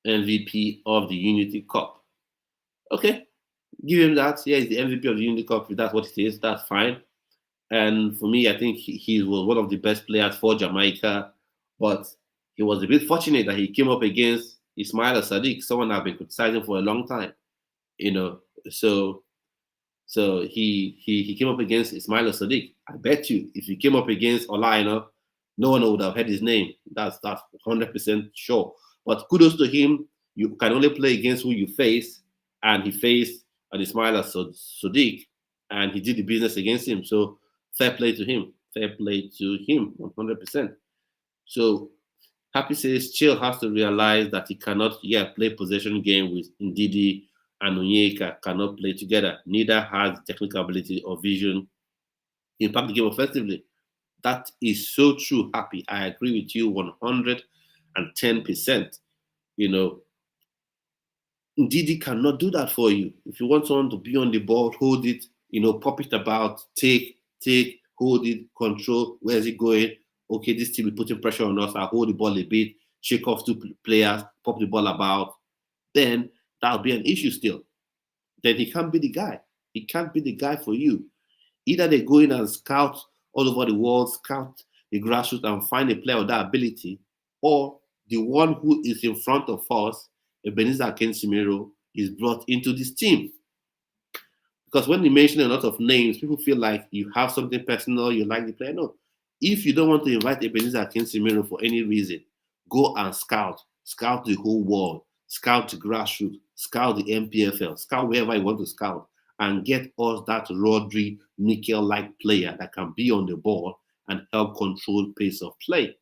MVP of the Unity Cup. Okay, give him that. Yeah, he's the MVP of the Unity Cup. If that's what it is, that's fine. And for me, I think he was one of the best players for Jamaica. But he was a bit fortunate that he came up against Ismaila Sodiq, someone I've been criticizing for a long time. So he came up against Ismaila Sodiq. I bet you if he came up against Olaina, no one would have heard his name. That's 100% sure. But kudos to him. You can only play against who you face, and he faced an Ismaila Sodiq, and he did the business against him. So fair play to him. Fair play to him, 100%. So Happy says Chill has to realize that he cannot play possession game with Ndidi and Onyeka cannot play together. Neither has technical ability or vision to impact the game offensively. That is so true, Happy. I agree with you 110%. You know, Didi cannot do that for you. If you want someone to be on the ball, hold it, pop it about, take, hold it, control, where's it going? Okay, this team is putting pressure on us. I'll hold the ball a bit, shake off two players, pop the ball about. Then that'll be an issue still. Then he can't be the guy. He can't be the guy for you. Either they go in and scout all over the world, scout the grassroots and find a player with that ability, or the one who is in front of us, Ebenezer Akinsimiro, is brought into this team. Because when you mention a lot of names, people feel like you have something personal, you like the player. No. If you don't want to invite Ebenezer Akinsimiro for any reason, go and scout the whole world, scout the grassroots, scout the MPFL, scout wherever you want to scout, and get us that Rodri, Nickel-like player that can be on the ball and help control pace of play.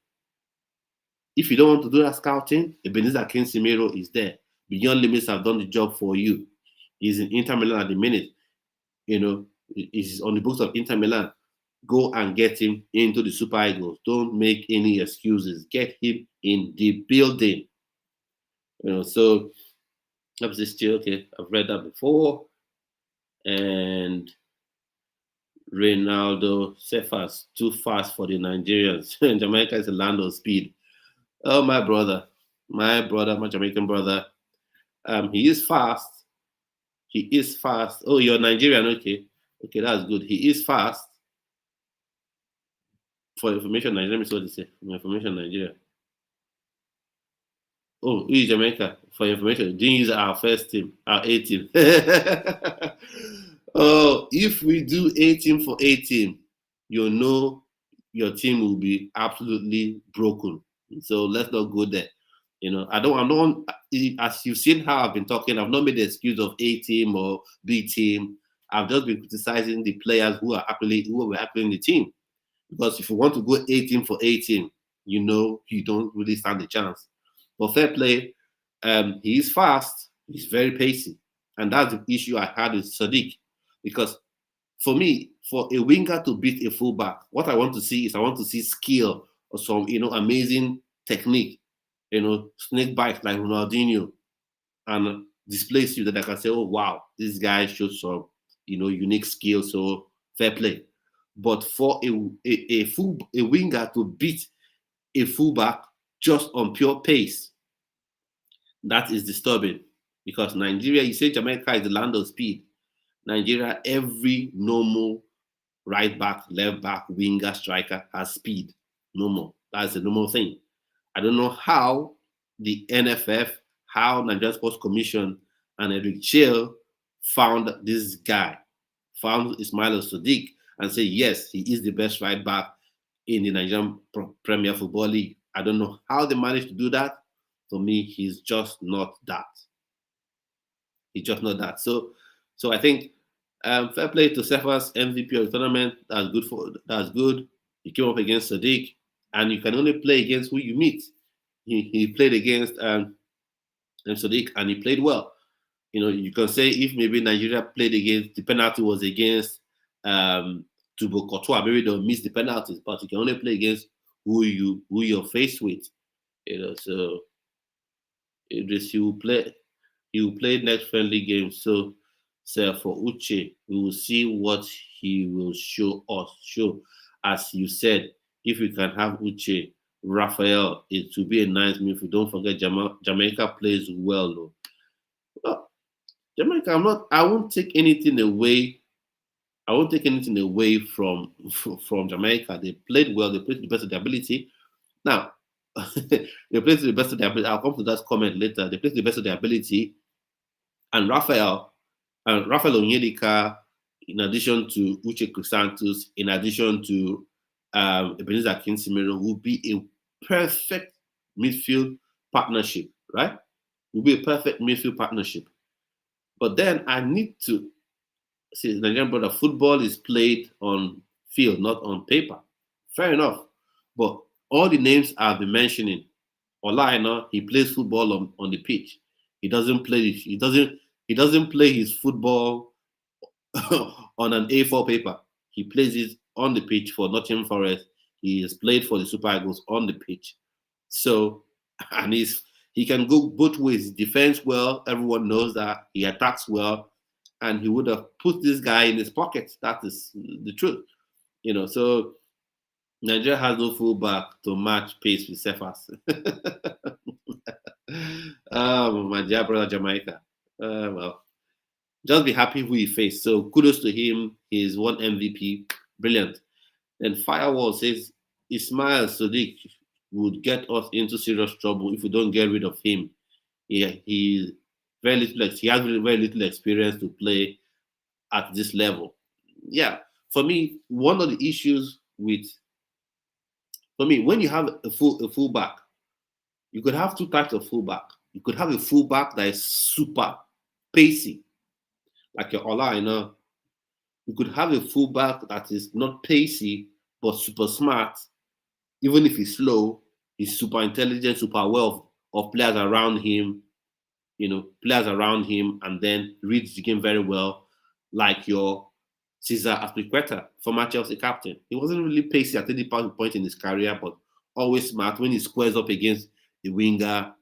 If you don't want to do that scouting, Ebenezer Akinsimiro is there. Beyond Limits have done the job for you. He's in Inter Milan at the minute. He's on the books of Inter Milan. Go and get him into the Super Eagles. Don't make any excuses. Get him in the building. So that's this still okay. I've read that before. And Ronaldo Cephas, too fast for the Nigerians. Jamaica is a land of speed. Oh, my brother, my Jamaican brother. He is fast. He is fast. Oh, you're Nigerian, okay. Okay, that's good. He is fast. For information, Nigeria, let me see what they say. For information, Nigeria. Oh, who is Jamaica? For information, didn't use our first team, our A team. Oh, if we do A team for A team, you know your team will be absolutely broken. So let's not go there. I don't, as you've seen how I've been talking, I've not made the excuse of A team or B team. I've just been criticizing the players who were actually in the team. Because if you want to go A team for A team, you don't really stand a chance. But fair play, he is fast, he's very pacey. And that's the issue I had with Sodiq. Because for me, for a winger to beat a fullback, what I want to see is skill or some, amazing technique, snake bite like Ronaldinho, and displays you that I can say, oh, wow, this guy showed some, unique skill, so fair play. But for a winger to beat a fullback just on pure pace, that is disturbing. Because Nigeria, you say Jamaica is the land of speed. Nigeria, every normal right back, left back, winger, striker has speed. Normal. That's a normal thing. I don't know how the NFF, how Nigerian Sports Commission and Eric Chill found this guy, found Ismaila Sodiq, and say, yes, he is the best right back in the Nigerian Premier Football League. I don't know how they managed to do that. For me, he's just not that. He's just not that. So I think fair play to Cephas, MVP of the tournament. That's good. He came up against Sadiq, and you can only play against who you meet. He played against Sadiq, and he played well. You can say if maybe Nigeria played against, the penalty was against Tubo Courtois, maybe they'll miss the penalties, but you can only play against who you're faced with. So he will play next friendly game. So for Uche, we will see what he will show us. As you said, if we can have Uche, Raphael, it will be a nice move. Don't forget Jamaica plays well though. Well, Jamaica, I won't take anything away. I won't take anything away from Jamaica. They played well. They played to the best of their ability. Now, they played to the best of their ability. I'll come to that comment later. They played to the best of their ability. And Raphael Onyedika, in addition to Uche Crisantos, in addition to Ebenezer Akinsimiro, will be a perfect midfield partnership, right? Will be a perfect midfield partnership. But then I need to see, Nigerian brother, football is played on field, not on paper. Fair enough. But all the names I've been mentioning, Olaina, he plays football on the pitch. He doesn't play his football on an A4 paper. He plays it on the pitch for Nottingham Forest. He has played for the Super Eagles on the pitch. So, and he can go both ways. He defends well. Everyone knows that. He attacks well. And he would have put this guy in his pocket. That is the truth. So Nigeria has no fullback to match pace with Cephas. My dear brother Jamaica. Well, just be happy who he faced. So kudos to him. He's won MVP. Brilliant. Then Firewall says Ismaila Sodiq would get us into serious trouble if we don't get rid of him. He has very little experience to play at this level. Yeah, for me, one of the issues when you have a fullback, you could have two types of fullback. You could have a fullback that is super pacey, like your Ola, You could have a fullback that is not pacey but super smart. Even if he's slow, he's super intelligent, super well of players around him. And then reads the game very well, like your Cesar Azpilicueta, former Chelsea captain. He wasn't really pacey at any point in his career, but always smart. When he squares up against the winger,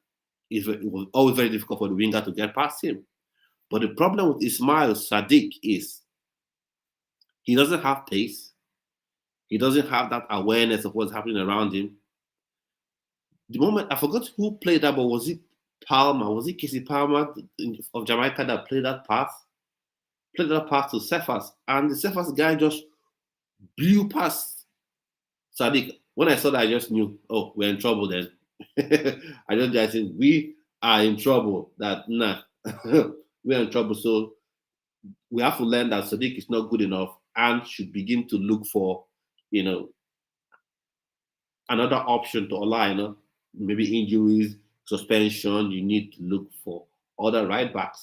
it was always very difficult for the winger to get past him. But the problem with Ismaila Sodiq is he doesn't have pace. He doesn't have that awareness of what's happening around him. The moment, I forgot who played that, but was it Palmer? Was it Casey Palmer of Jamaica that played that pass? Played that pass to Cephas, and the Cephas guy just blew past Sadiq. When I saw that, I just knew, oh, we're in trouble then. I said, we are in trouble. We're in trouble. So we have to learn that Sadiq is not good enough and should begin to look for, another option to align. Maybe injuries, suspension. You need to look for other right back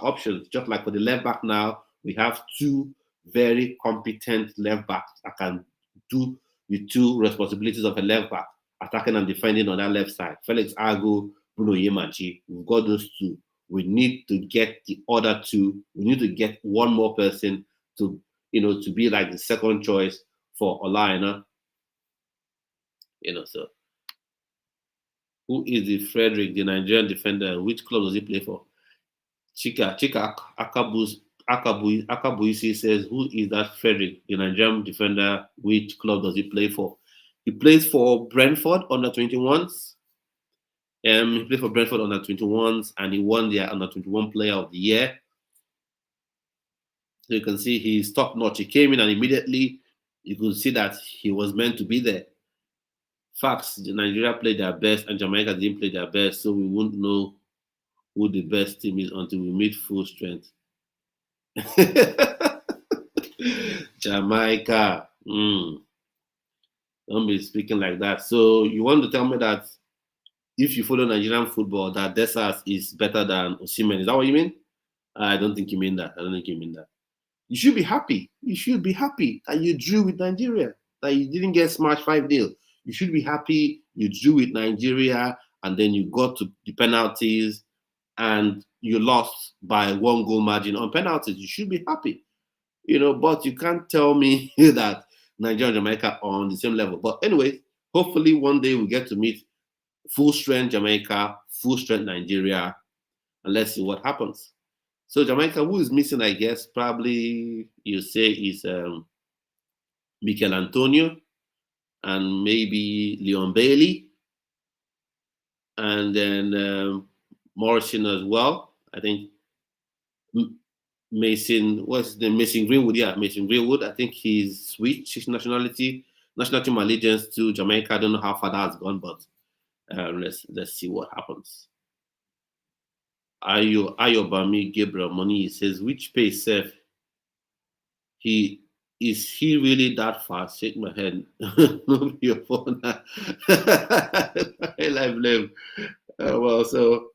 options. Just like for the left back now, we have two very competent left backs that can do the two responsibilities of a left back, attacking and defending on that left side. Felix Agu, Bruno Yemachi. We've got those two. We need to get the other two. We need to get one more person to be like the second choice for Olaina. So who is the Frederick, the Nigerian defender? Which club does he play for? Chika Akabuisi says, who is that Frederick, the Nigerian defender? Which club does he play for? He plays for Brentford under 21s. He played for Brentford under 21s, and he won their under 21 player of the year. So you can see he's top notch. He came in and immediately you could see that he was meant to be there. Facts, Nigeria played their best and Jamaica didn't play their best, so we won't know who the best team is until we meet full strength. Jamaica. Don't be speaking like that. So you want to tell me that if you follow Nigerian football, that Desas is better than Osimhen? Is that what you mean? I don't think you mean that. You should be happy. You should be happy that you drew with Nigeria, that you didn't get smashed 5-0. You should be happy you drew with Nigeria and then you got to the penalties and you lost by 1 goal margin on penalties. You should be happy, but you can't tell me that Nigeria and Jamaica are on the same level. But anyway, hopefully one day we get to meet full strength Jamaica, full strength Nigeria, and let's see what happens. So Jamaica, who is missing, I guess, probably you say is Mikel Antonio and maybe Leon Bailey, and then Morrison as well. I think Mason Greenwood. Yeah, Mason Greenwood. I think he's switched his national team allegiance to Jamaica. I don't know how far that's gone, but let's see what happens. Ayobami Gabriel Money says, which pace Seth? Is he really that fast? Shake my head. No, your phone. I blame. Well, so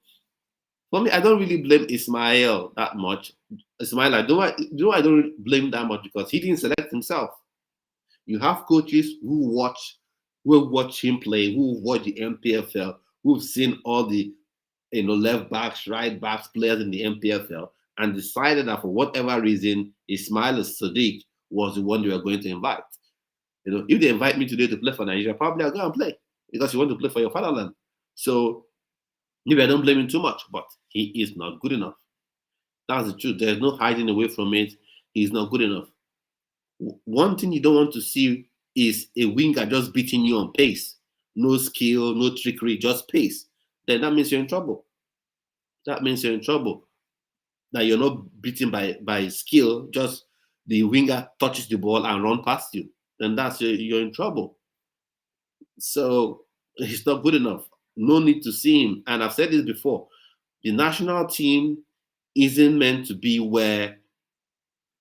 for me, I don't really blame Ismail that much. Ismail, I don't blame that much because he didn't select himself. You have coaches who watch him play, who watch the MPFL, who've seen all the left backs, right backs, players in the MPFL, and decided that for whatever reason, Ismaila Sodiq was the one they were going to invite. if they invite me today to play for Nigeria, probably I'll go and play because you want to play for your fatherland. So maybe I don't blame him too much, but he is not good enough. That's the truth. There's no hiding away from it. He's not good enough. One thing you don't want to see is a winger just beating you on pace. No skill, no trickery, just pace. Then that means you're in trouble. That means you're in trouble. That you're not beaten by skill, just the winger touches the ball and run past you. Then that's you're in trouble. So he's not good enough. No need to see him. And I've said this before. The national team isn't meant to be where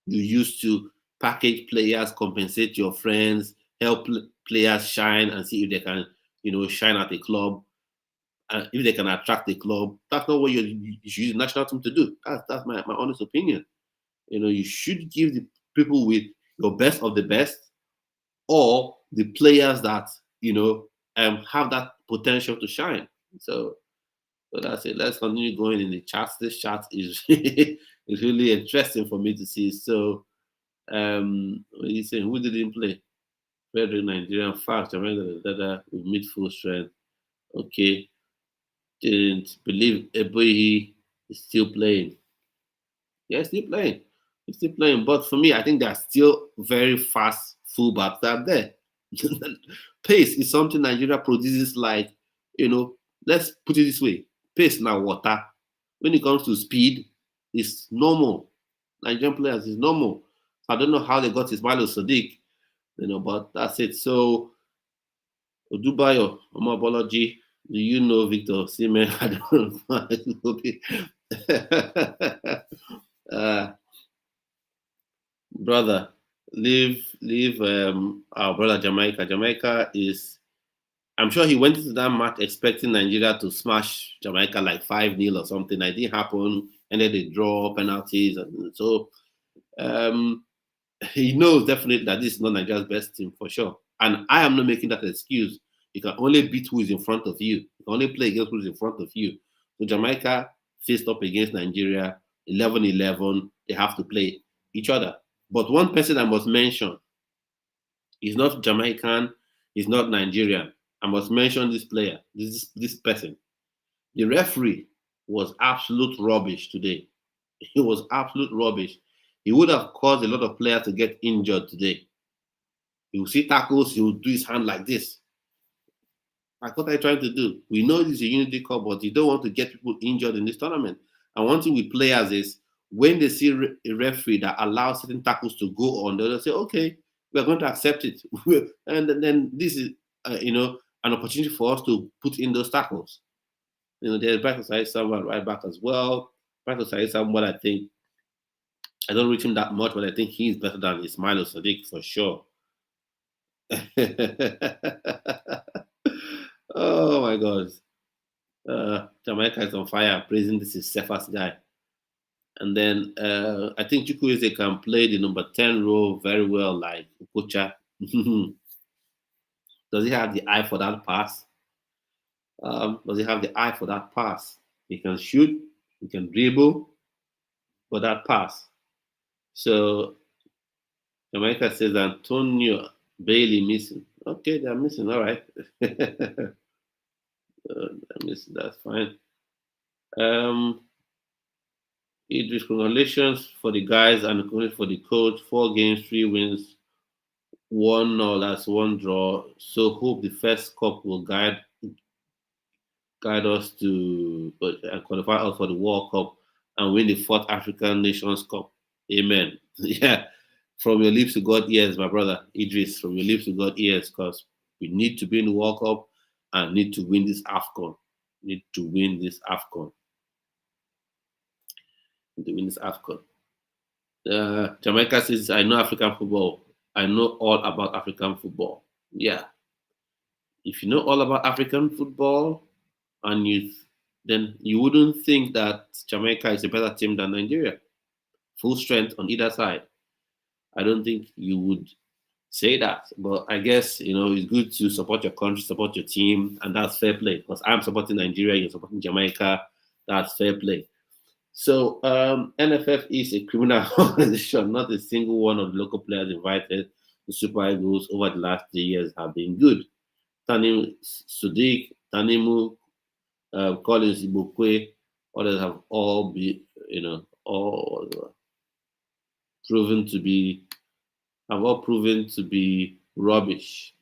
you used to package players, compensate your friends, help players shine and see if they can, shine at a club, and if they can attract the club. That's not what you should use the national team to do. That's my honest opinion. You should give the people with your best of the best, or the players that have that potential to shine. So that's it. Let's continue going in the charts. This chart is is really interesting for me to see. So what are you saying? Who didn't play? Frederick, Nigerian, fast, Jamaica, with midfield strength. Okay. Didn't believe Eboyi is still playing. Yeah, still playing. He's still playing. But for me, I think there are still very fast fullbacks that are there. Pace is something Nigeria produces like, let's put it this way. Pace now water. When it comes to speed, it's normal. Nigerian players is normal. I don't know how they got Ismaila Sodiq, but that's it. So Odubayo, Omabology, do you know Victor Osimhen? I don't know. Brother, leave our brother Jamaica. Jamaica is, I'm sure he went into that match expecting Nigeria to smash Jamaica like 5-0 or something. That didn't happen. Ended a draw, penalties. And so he knows definitely that this is not Nigeria's best team for sure. And I am not making that excuse. You can only beat who is in front of you. You can only play against who is in front of you. So Jamaica faced up against Nigeria, 11-11. They have to play each other. But one person I must mention is not Jamaican, he's not Nigerian. I must mention this player, this person. The referee was absolute rubbish today. He was absolute rubbish. He would have caused a lot of players to get injured today. You will see tackles, he will do his hand like this. Like, what are you trying to do? We know this is a Unity Cup, but you don't want to get people injured in this tournament. And one thing with players is when they see a referee that allows certain tackles to go on, they'll say, okay, we're going to accept it. And then this is, an opportunity for us to put in those tackles. There's Bright Side someone right back as well. Bright Side someone I think, I don't reach him that much, but I think he's better than Ismaila Sodiq for sure. Oh my God. Jamaica is on fire, praising this is Cephas guy. And then I think Chukwueze can play the number 10 role very well, like Okocha. Does he have the eye for that pass? Does he have the eye for that pass? He can shoot, he can dribble, for that pass. So Jamaica says Antonio Bailey missing. Okay, they're missing. All right. Missing, that's fine. Idris, congratulations for the guys and for the coach. 4 games, 3 wins, 1 loss, 1 draw. So hope the first cup will guide us to qualify us for the World Cup and win the 4th African Nations Cup. Amen. Yeah. From your lips to God ears, my brother Idris, from your lips to God ears, because we need to be in the World Cup and need to win this AFCON. Need to win this AFCON. Jamaica says, I know African football. I know all about African football. Yeah. If you know all about African football, and then you wouldn't think that Jamaica is a better team than Nigeria. Full strength on either side. I don't think you would say that. But I guess, it's good to support your country, support your team, and that's fair play. Because I'm supporting Nigeria, you're supporting Jamaica. That's fair play. So NFF is a criminal organization. Not a single one of the local players invited the Super Eagles over the last 3 years have been good. Tanim Sodiq, Tanimu, Collins Ibukwe, others have all been, all proven to be have all proven to be rubbish.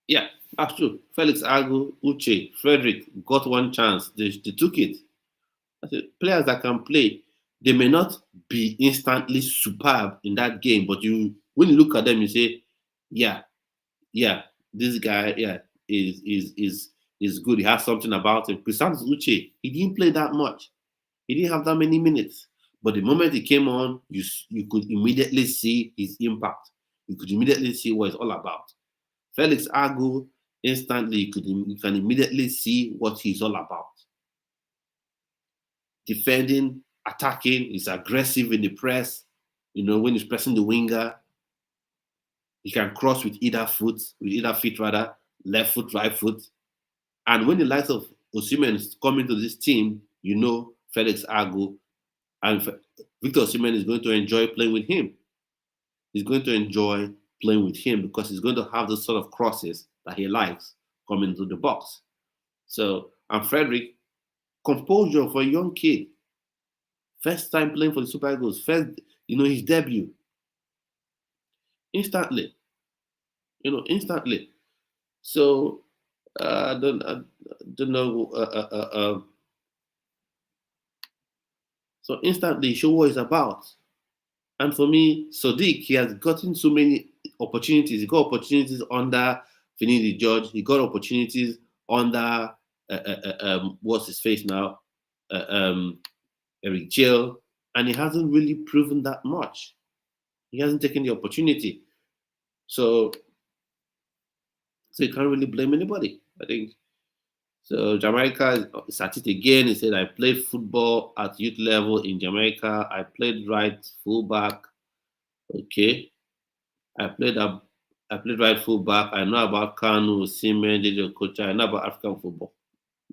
Yeah, that's true. Felix Agu, Uche, Frederick got one chance. They took it. I said, players that can play, they may not be instantly superb in that game, but when you look at them, you say, yeah, yeah, this guy, yeah, is good. He has something about him. Crisanto Uche, he didn't play that much. He didn't have that many minutes. But the moment he came on, you could immediately see his impact. You could immediately see what it's all about. Felix Agu, instantly you can immediately see what he's all about. Defending, attacking, he's aggressive in the press. When he's pressing the winger, he can cross with either feet rather, left foot, right foot. And when the likes of Osimhen come into this team, Felix Agu and Victor Osimhen is going to enjoy playing with him. He's going to enjoy playing with him because he's going to have those sort of crosses that he likes coming into the box. So, and Frederick, composure for a young kid. First time playing for the Super Eagles. His debut. Instantly. Instantly. So, I don't know. So instantly, show what it's about. And for me, Sodiq, he has gotten so many opportunities. He got opportunities under Finidi George. He got opportunities under what's his face now, Eric Jail, and he hasn't really proven that much. He hasn't taken the opportunity, so you can't really blame anybody, I think. So Jamaica is at it again. He said, I played football at youth level in Jamaica. I played right fullback. Okay. I played right fullback. I know about Kanu, Seaman, JJ Kocha. I know about African football.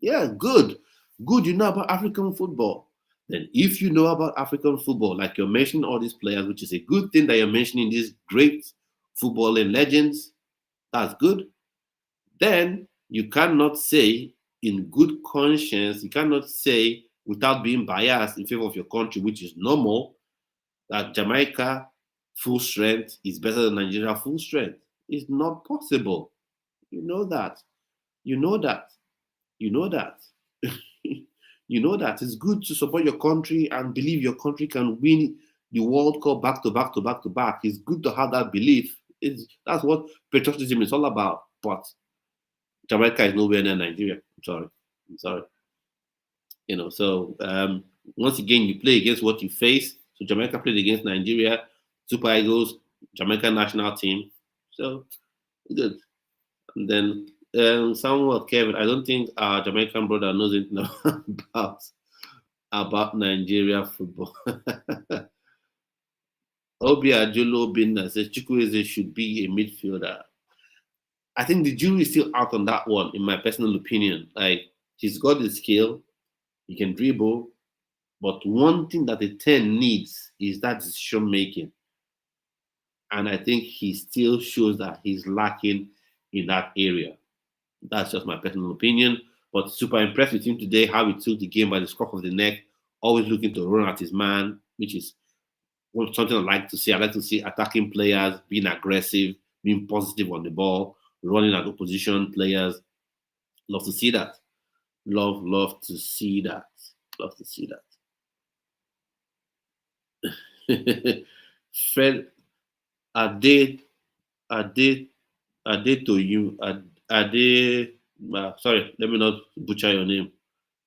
Yeah, good. Good, you know about African football. Then if you know about African football, like you're mentioning all these players, which is a good thing that you're mentioning these great footballing legends, that's good. Then you cannot say in good conscience, you cannot say without being biased in favor of your country, which is normal, that Jamaica full strength is better than Nigeria full strength. It's not possible. You know that. You know that. You know that. You know that. It's good to support your country and believe your country can win the World Cup back to back to back to back. It's good to have that belief. That's what patriotism is all about. But Jamaica is nowhere near Nigeria. I'm sorry. So once again, you play against what you face. So Jamaica played against Nigeria, Super Eagles, Jamaican national team. So good. And then somewhat, Kevin, I don't think our Jamaican brother knows anything about Nigeria football. Obi Ajolo Binda says Chukwueze should be a midfielder. I think the jury is still out on that one, in my personal opinion. Like, he's got the skill, he can dribble, but one thing that the 10 needs is that decision making. And I think he still shows that he's lacking in that area. That's just my personal opinion. But super impressed with him today, how he took the game by the scruff of the neck, always looking to run at his man, which is something I like to see. I like to see attacking players being aggressive, being positive on the ball, running at opposition players. Love to see that. Love to see that. Love to see that. Fred, Ade to you. Sorry, let me not butcher your name.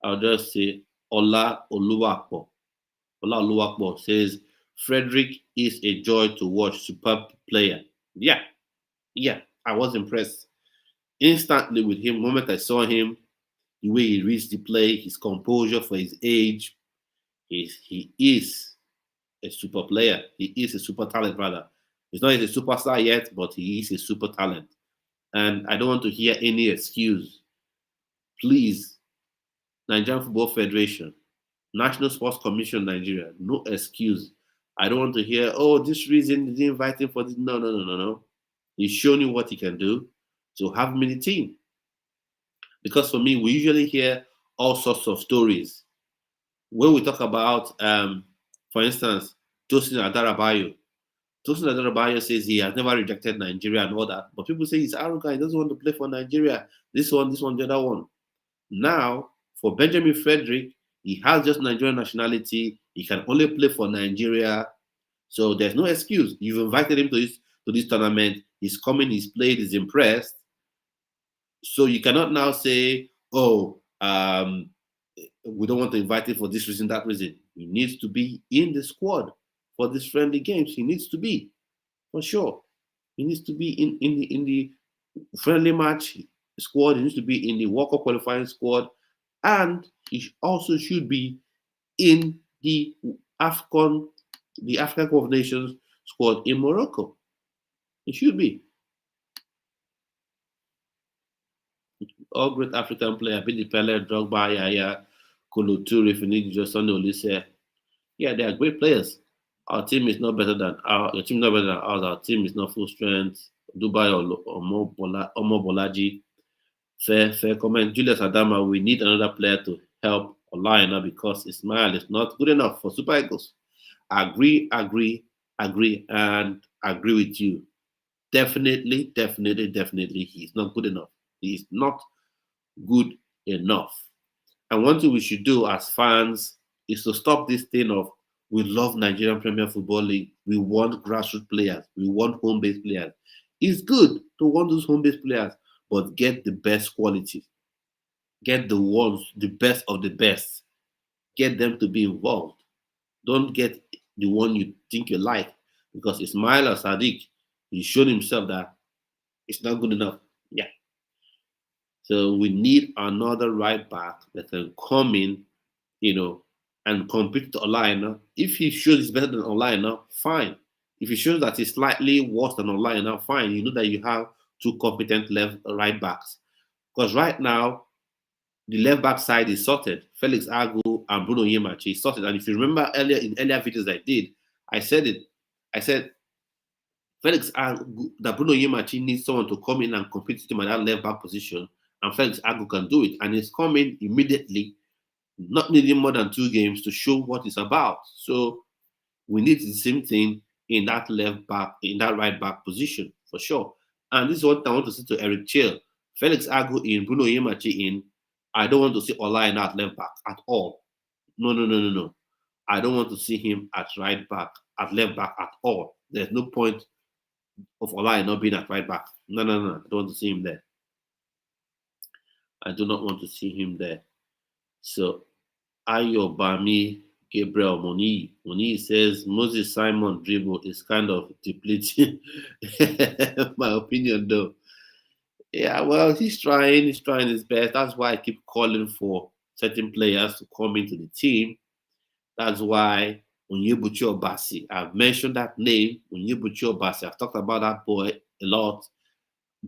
I'll just say Ola Oluwapo. Ola Oluwapo says Frederick is a joy to watch. Superb player. Yeah, I was impressed instantly with him. The moment I saw him, the way he reads the play, his composure for his age, he is a super player. He is a super talent, rather. He's not a superstar yet, but he is a super talent. And I don't want to hear any excuse. Please, Nigerian Football Federation, National Sports Commission Nigeria, no excuse. I don't want to hear, oh, this reason they didn't invite him for this. No, no, no, no, no. He's shown you what he can do. So have him in the team. Because for me, we usually hear all sorts of stories. When we talk about, for instance, Tosin Adarabayo. Tosin Adarabayo says he has never rejected Nigeria and all that. But people say he's arrogant. He doesn't want to play for Nigeria. This one, the other one. Now, for Benjamin Frederick, he has just Nigerian nationality. He can only play for Nigeria. So there's no excuse. You've invited him to this tournament. He's coming, he's played, he's impressed. So you cannot now say, oh, we don't want to invite him for this reason, that reason. He needs to be in the squad for these friendly games. He needs to be, for sure. He needs to be in the friendly match squad. He needs to be in the World Cup qualifying squad. And he also should be in the African Cup of Nations squad in Morocco. It should be. All great African players, Billy Pele, Drogba, Yaya, Kolo Toure, Finidi, Josone Olise. Yeah, they are great players. Our team is not better than your team is not better than ours. Our team is not full strength. Dubai or Omo Bolaji. Fair comment. Julius Adama, we need another player to help Olaina because Ismail is not good enough for Super Eagles. Agree, and agree with you. Definitely, he's not good enough. He's not good enough. And one thing we should do as fans is to stop this thing of we love Nigerian Premier Football League. We want grassroots players. We want home-based players. It's good to want those home-based players, but get the best quality. Get the best of the best. Get them to be involved. Don't get the one you think you like, because Ismaila Sodiq, he's shown himself that it's not good enough. Yeah. So we need another right back that can come in, and compete to Olaina. If he shows he's better than Olaina, fine. If he shows that he's slightly worse than Olaina, fine. You know that you have two competent right backs. Because right now, the left back side is sorted. Felix Agu and Bruno Yemachi is sorted. And if you remember in earlier videos I did, I said it. I said Felix Agu, that Bruno Yemachi needs someone to come in and compete with him at that left back position, and Felix Agu can do it. And he's coming immediately, not needing more than 2 games to show what it's about. So we need the same thing in that right back position, for sure. And this is what I want to say to Eric Chill. Felix Agu in, Bruno Yemachi in. I don't want to see Olaina at left back at all. No. I don't want to see him at left back at all. There's no point of Olaina not being at right back. No. I don't want to see him there. I do not want to see him there. So, Ayobami Gabriel Moni says Moses Simon dribble is kind of depleting. My opinion, though. Yeah, well, he's trying his best. That's why I keep calling for certain players to come into the team. That's why Onyebuchi Obasi, I've mentioned that name, Onyebuchi Obasi. I've talked about that boy a lot.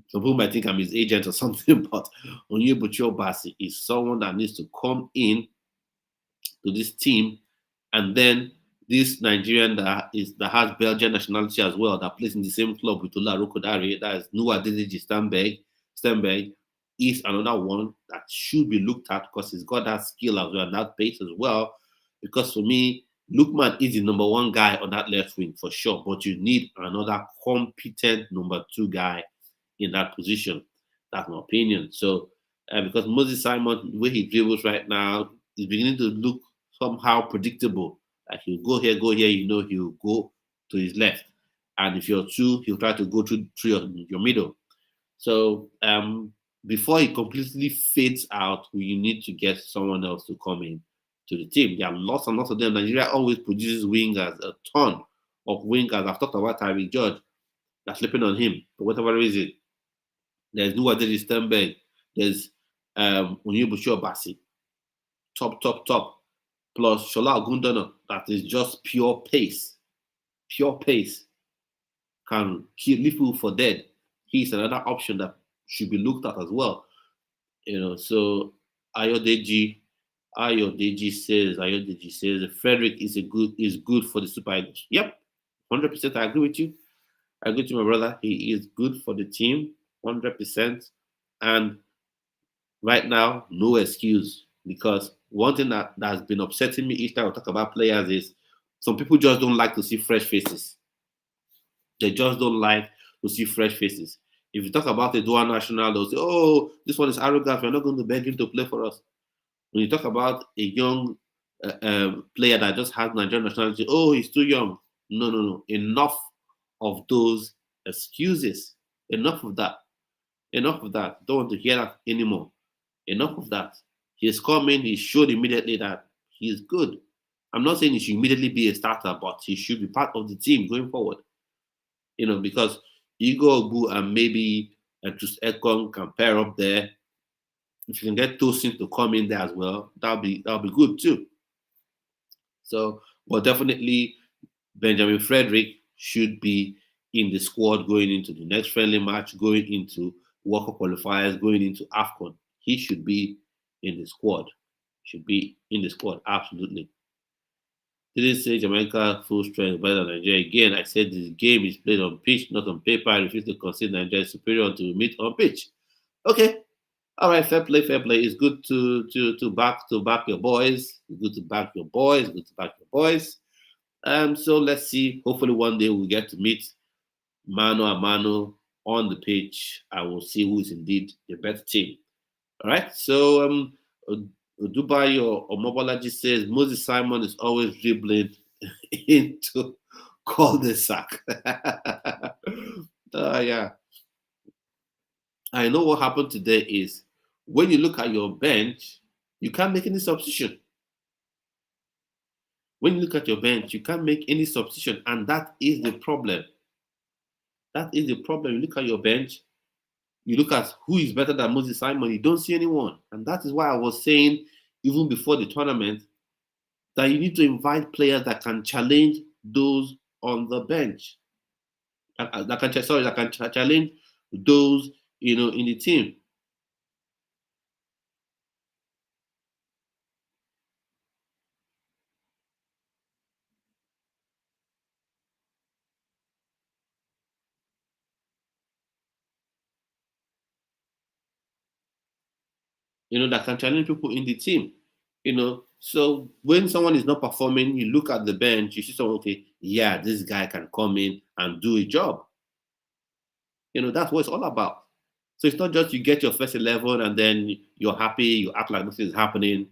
Some people might think I'm his agent or something, but Onyebuchi Obasi is someone that needs to come in to this team. And then this Nigerian that has Belgian nationality as well, that plays in the same club with Ola Rokodare, that is Noah Didiji Stenberg, is another one that should be looked at because he's got that skill as well and that pace as well. Because for me, Lookman is the number 1 guy on that left wing for sure, but you need another competent number 2 guy in that position. That's my opinion. So, because Moses Simon, the way he dribbles right now, is beginning to look somehow predictable. Like he'll go here, he'll go to his left. And if you're 2, he'll try to go through your middle. So before he completely fades out, you need to get someone else to come in to the team. There are lots and lots of them. Nigeria always produces wingers, a ton of wingers. I've talked about Tyreek George. They're sleeping on him for whatever reason. There's Nuwadeli Stenberg. There's Onyebuchi Obasi. Top. Plus Shola Ogundona, that is just pure pace. Can leave people for dead. He's another option that should be looked at as well. So Ayodeji, Ayodeji says Frederick is good for the Super Eagles. Yep, 100%. I agree with you. I agree with you, my brother. He is good for the team, 100%. And right now, no excuse, because one thing that has been upsetting me each time I talk about players is some people just don't like to see fresh faces. They just don't like to see fresh faces. If you talk about the dual national, they'll say, "Oh, this one is arrogant. We're not going to beg him to play for us." When you talk about a young player that just has Nigerian nationality, oh, he's too young. No, no, no. Enough of those excuses. Enough of that. Enough of that. Don't want to hear that anymore. Enough of that. He's coming. He showed immediately that he's good. I'm not saying he should immediately be a starter, but he should be part of the team going forward. Because Igor Ogu and maybe Trust Ekong can pair up there. If you can get Tosin to come in there as well, that'll be good too. So, but definitely Benjamin Frederick should be in the squad going into the next friendly match, going into World Cup qualifiers, going into AFCON. He should be in the squad. Should be in the squad, absolutely. Didn't say Jamaica full strength better than Nigeria. Again, I said this game is played on pitch, not on paper. I refuse to consider Nigeria superior to meet on pitch. Okay. All right, fair play, fair play. It's good to back your boys. It's good to back your boys. Good to back your boys. So let's see. Hopefully, one day we'll get to meet mano a mano on the pitch. I will see who is indeed the better team. All right. So Dubai or Mobolaji says Moses Simon is always dribbling into cul-de-sac. Yeah. I know what happened today is when you look at your bench, you can't make any substitution. When you look at your bench, you can't make any substitution, and that is the problem. That is the problem. You look at your bench, you look at who is better than Moses Simon, you don't see anyone. And that is why I was saying, even before the tournament, that you need to invite players that can challenge those on the bench. That can challenge those in the team. That can challenge people in the team. So when someone is not performing, you look at the bench, you see someone, okay, yeah, this guy can come in and do a job. That's what it's all about. So it's not just you get your first 11 and then you're happy, you act like nothing is happening.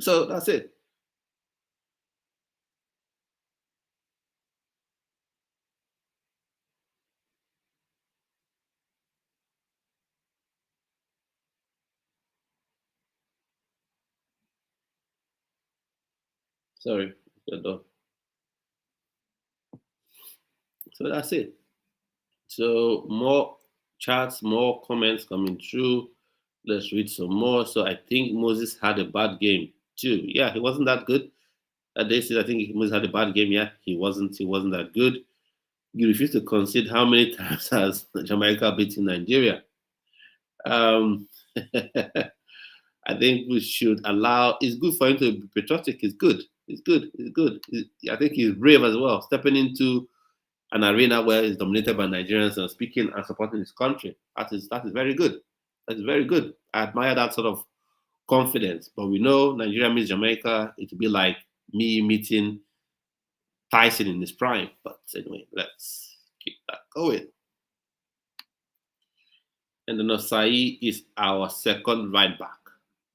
So that's it. Sorry. So that's it. So more chats, more comments coming through. Let's read some more. So I think Moses had a bad game too. Yeah, he wasn't that good. They said I think Moses had a bad game. Yeah, he wasn't. He wasn't that good. You refuse to concede how many times has Jamaica beaten Nigeria. Um, I think we should allow. It's good for him to be patriotic. It's good. It's good. It's good. I think he's brave as well, stepping into an arena where it's dominated by Nigerians and speaking and supporting his country. That is very good. That is very good. I admire that sort of confidence. But we know Nigeria meets Jamaica. It will be like me meeting Tyson in his prime. But anyway, let's keep that going. And then Osai is our second right back.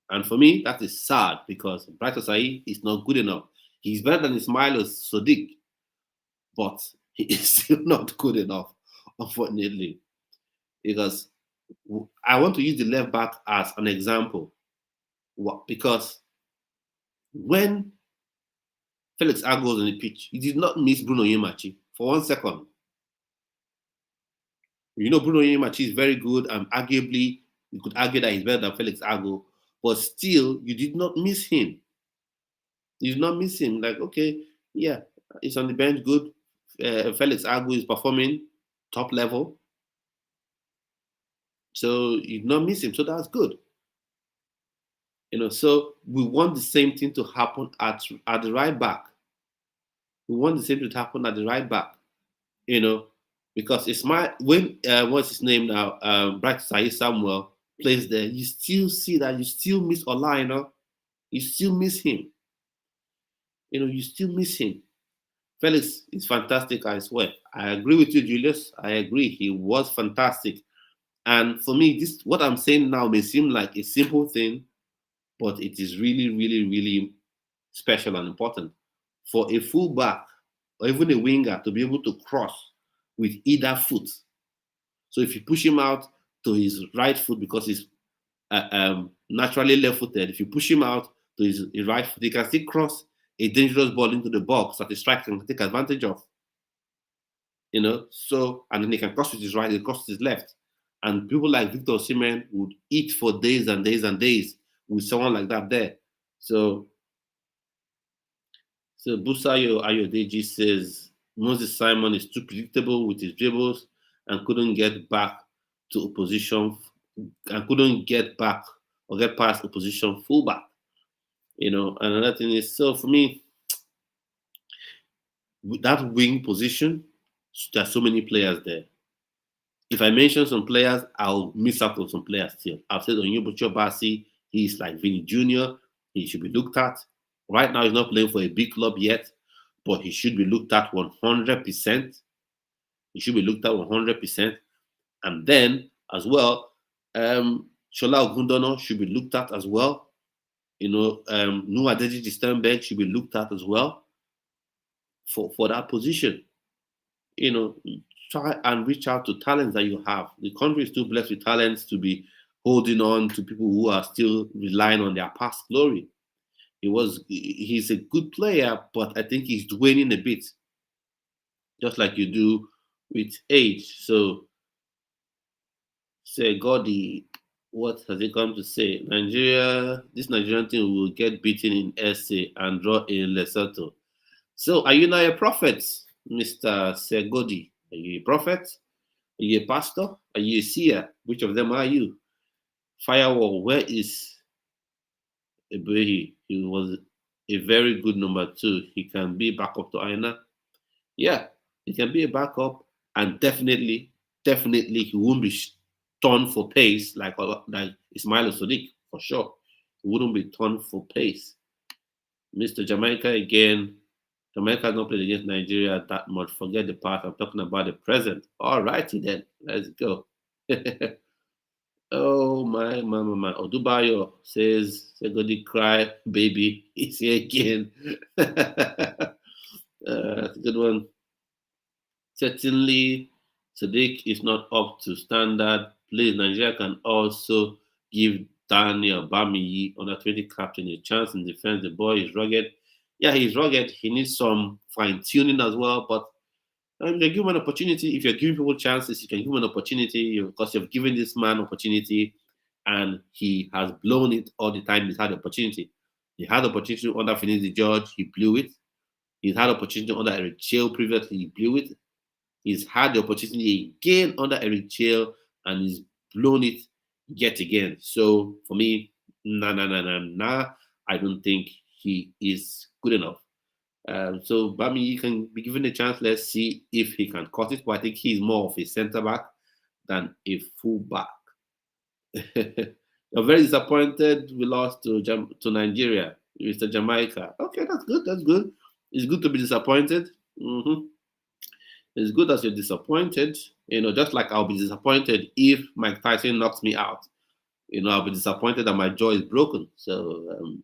And for me, that is sad because Bright Osai is not good enough. He's better than Ismaila Sodiq, but he is still not good enough, unfortunately. Because I want to use the left back as an example. Because when Felix Agu was on the pitch, he did not miss Bruno Yemachi for 1 second. Bruno Yemachi is very good, and arguably, you could argue that he's better than Felix Agu, but still, you did not miss him. You did not miss him. Like, okay, yeah, he's on the bench, good. Felix Agu is performing top level. So you did not miss him. So that's good. So we want the same thing to happen at the right back. We want the same thing to happen at the right back. You know, because it's when what's his name now? Bright Said Samuel plays there. You still see that you still miss Ola. You still miss him. You still miss him. Felix is fantastic, I swear. I agree with you, Julius. I agree. He was fantastic. And for me, this what I'm saying now may seem like a simple thing, but it is really, really, really special and important for a fullback or even a winger to be able to cross with either foot. So if you push him out to his right foot because he's naturally left-footed, if you push him out to his right foot, he can still cross a dangerous ball into the box that the striker can take advantage of. So and then he can cross with his right, he cross with his left. And people like Victor Osimhen would eat for days and days and days with someone like that there. So Busayo Ayodeji says Moses Simon is too predictable with his dribbles and couldn't get back to opposition and couldn't get back or get past opposition fullback. Another thing is, so for me, with that wing position, there's so many players there. If I mention some players, I'll miss out on some players still. I've said Onyebuchi Obasi, he's like Vinny Jr., he should be looked at. Right now, he's not playing for a big club yet, but he should be looked at 100%. He should be looked at 100%. And then, as well, Shola Ogundono should be looked at as well. Noah Deji Sternberg should be looked at as well for that position. Try and reach out to talents that you have. The country is too blessed with talents to be holding on to people who are still relying on their past glory. He's a good player, but I think he's waning a bit, just like you do with age. So, say Godi, what has he come to say? This Nigerian team will get beaten in SA and draw in Lesotho. So, are you now a prophet, Mr. Segodi? Are you a prophet? Are you a pastor? Are you a seer? Which of them are you? Firewall, where is Ebehi? He was a very good number 2. He can be backup to Aina. Yeah, he can be a backup, and definitely he won't be torn for pace like Ismaila Sodiq, for sure. He wouldn't be torn for pace. Mr. Jamaica again. Jamaica has not played against Nigeria that much. Forget the past. I'm talking about the present. All righty then. Let's go. Oh my. Odubayo says, Segodi cry, baby. He's here again. That's a good one. Certainly, Sadiq is not up to standard. Please, Nigeria can also give Daniel Bamiyi, under 20 captain, a chance in defense. The boy is rugged. Yeah, he's rugged. He needs some fine-tuning as well. But you can give him an opportunity. If you're giving people chances, you can give him an opportunity because you've given this man opportunity, and he has blown it all the time he's had the opportunity. He had the opportunity under Finidi George, he blew it. He's had opportunity under Eric Chale previously, he blew it. He's had the opportunity again under Eric Chale, and he's blown it yet again. So for me, nah. I don't think he is good enough. So Bami can be given a chance. Let's see if he can cut it. But I think he's more of a centre back than a full back. I'm very disappointed we lost to Nigeria, Mr. Jamaica. Okay, that's good. That's good. It's good to be disappointed. It's good that you're disappointed. Just like I'll be disappointed if Mike Tyson knocks me out. I'll be disappointed that my jaw is broken. So,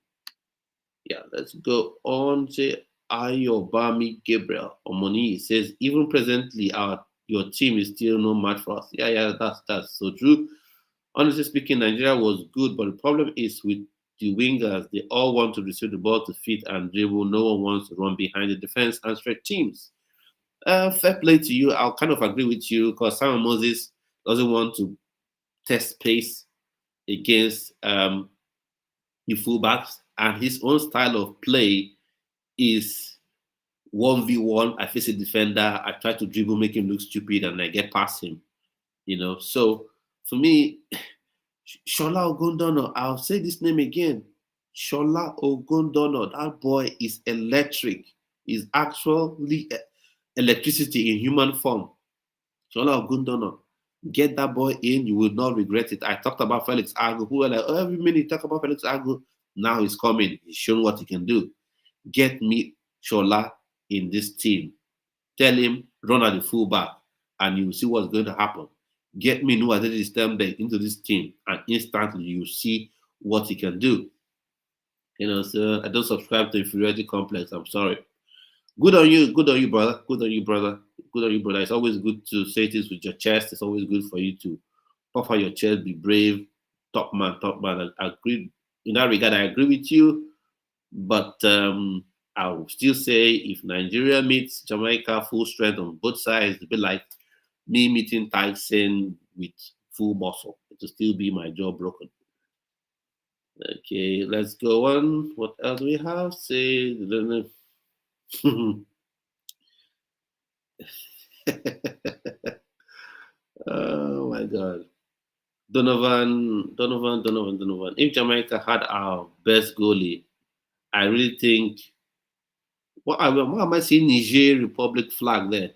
yeah, let's go on to Ayobami Gabriel Omoni. Says, even presently, your team is still no match for us. Yeah, that's so true. Honestly speaking, Nigeria was good, but the problem is with the wingers. They all want to receive the ball to feet and dribble. No one wants to run behind the defense and stretch teams. Fair play to you. I'll kind of agree with you because Simon Moses doesn't want to test pace against the fullbacks, and his own style of play is 1v1. I face a defender, I try to dribble, make him look stupid, and I get past him. So for me, Shola Ogundono, I'll say this name again. Shola Ogundono, that boy is electric. He's actually electricity in human form. Shola Ogundono, get that boy in, you will not regret it. I talked about Felix Agu, who were like, oh, every minute you talk about Felix Agu, now he's coming. He's shown what he can do. Get me Shola in this team. Tell him, run at the fullback, and you will see what's going to happen. Get me Nuadedi Sternberg into this team, and instantly you see what he can do. So I don't subscribe to inferiority complex. I'm sorry. Good on you, brother. Good on you, brother. Good on you, brother. It's always good to say this with your chest. It's always good for you to puff out your chest, be brave, top man, top man. I agree in that regard. I agree with you, but I will still say if Nigeria meets Jamaica full strength on both sides, it'll be like me meeting Tyson with full muscle. It will still be my jaw broken. Okay, let's go on. What else do we have? Say, oh my God. Donovan. If Jamaica had our best goalie, I really think. What am I seeing? Niger Republic flag there.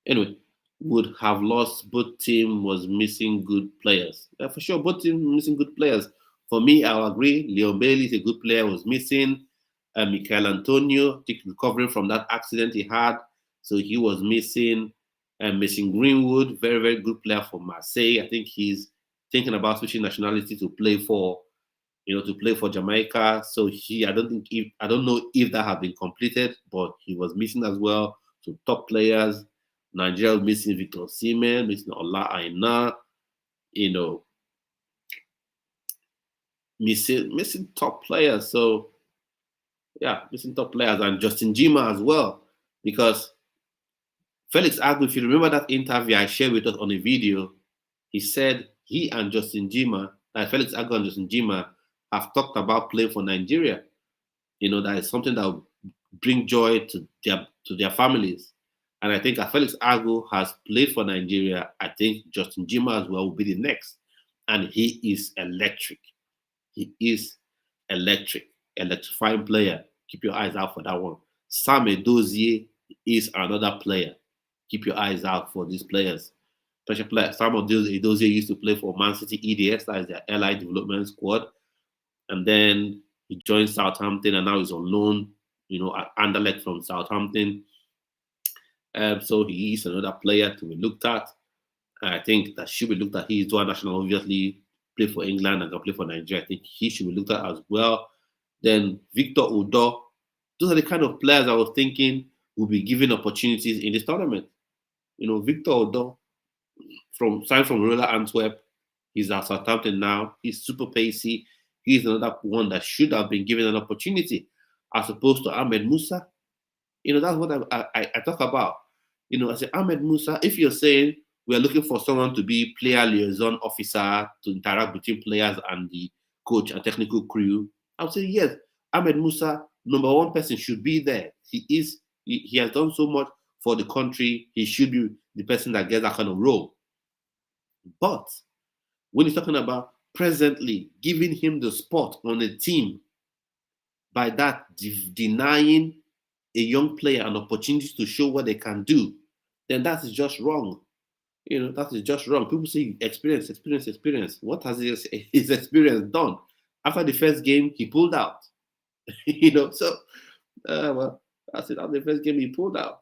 Anyway, would have lost. Both team was missing good players. Yeah, for sure, both team missing good players. For me, I'll agree. Leon Bailey is a good player. Was missing. Michael Antonio, recovering from that accident he had, so he was missing. Missing Greenwood, very very good player for Marseille. I think he's thinking about switching nationality to play for, Jamaica. So I don't know if that had been completed, but he was missing as well. So top players. Nigeria was missing Victor Osimhen, missing Ola Aina, missing top players. So yeah, missing top players, and Justin Jima as well. Because Felix Agu, if you remember that interview I shared with us on a video, he said he and Justin Jima, Felix Agu and Justin Jima, have talked about playing for Nigeria. That is something that will bring joy to their families. And I think Felix Agu has played for Nigeria. I think Justin Jima as well will be the next. And he is electric. He is electrifying player. Keep your eyes out for that one. Sam Edozie is another player. Keep your eyes out for these players. Special player. Sam Edozie used to play for Man City EDS, that is their LI development squad. And then he joined Southampton, and now he's on loan, at Anderlecht from Southampton. So he is another player to be looked at. I think that should be looked at. He's dual national, obviously, play for England and can play for Nigeria. I think he should be looked at as well. Then Victor Odo. Those are the kind of players I was thinking will be given opportunities in this tournament. Victor Odo, signed from Royal Antwerp. He's at Southampton now. He's super pacey. He's another one that should have been given an opportunity, as opposed to Ahmed Musa. That's what I talk about. I say, Ahmed Musa, if you're saying we are looking for someone to be player liaison officer to interact between players and the coach and technical crew, I would say, yes, Ahmed Musa, number one person, should be there. He has done so much for the country. He should be the person that gets that kind of role. But when he's talking about presently giving him the spot on the team, by that denying a young player an opportunity to show what they can do, then that is just wrong. That is just wrong. People say experience. What has his experience done? After the first game, he pulled out. So well, that's it. After the first game, he pulled out.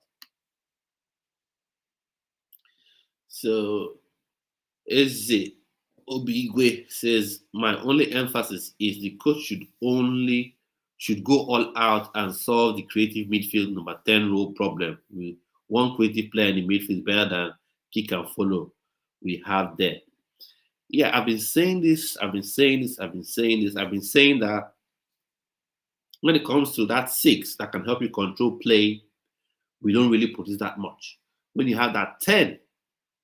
So Eze Obigwe says, my only emphasis is the coach should go all out and solve the creative midfield number 10 role problem. With one creative player in the midfield is better than kick and follow we have there. Yeah, I've been saying that when it comes to that 6 that can help you control play, we don't really produce that much. When you have that 10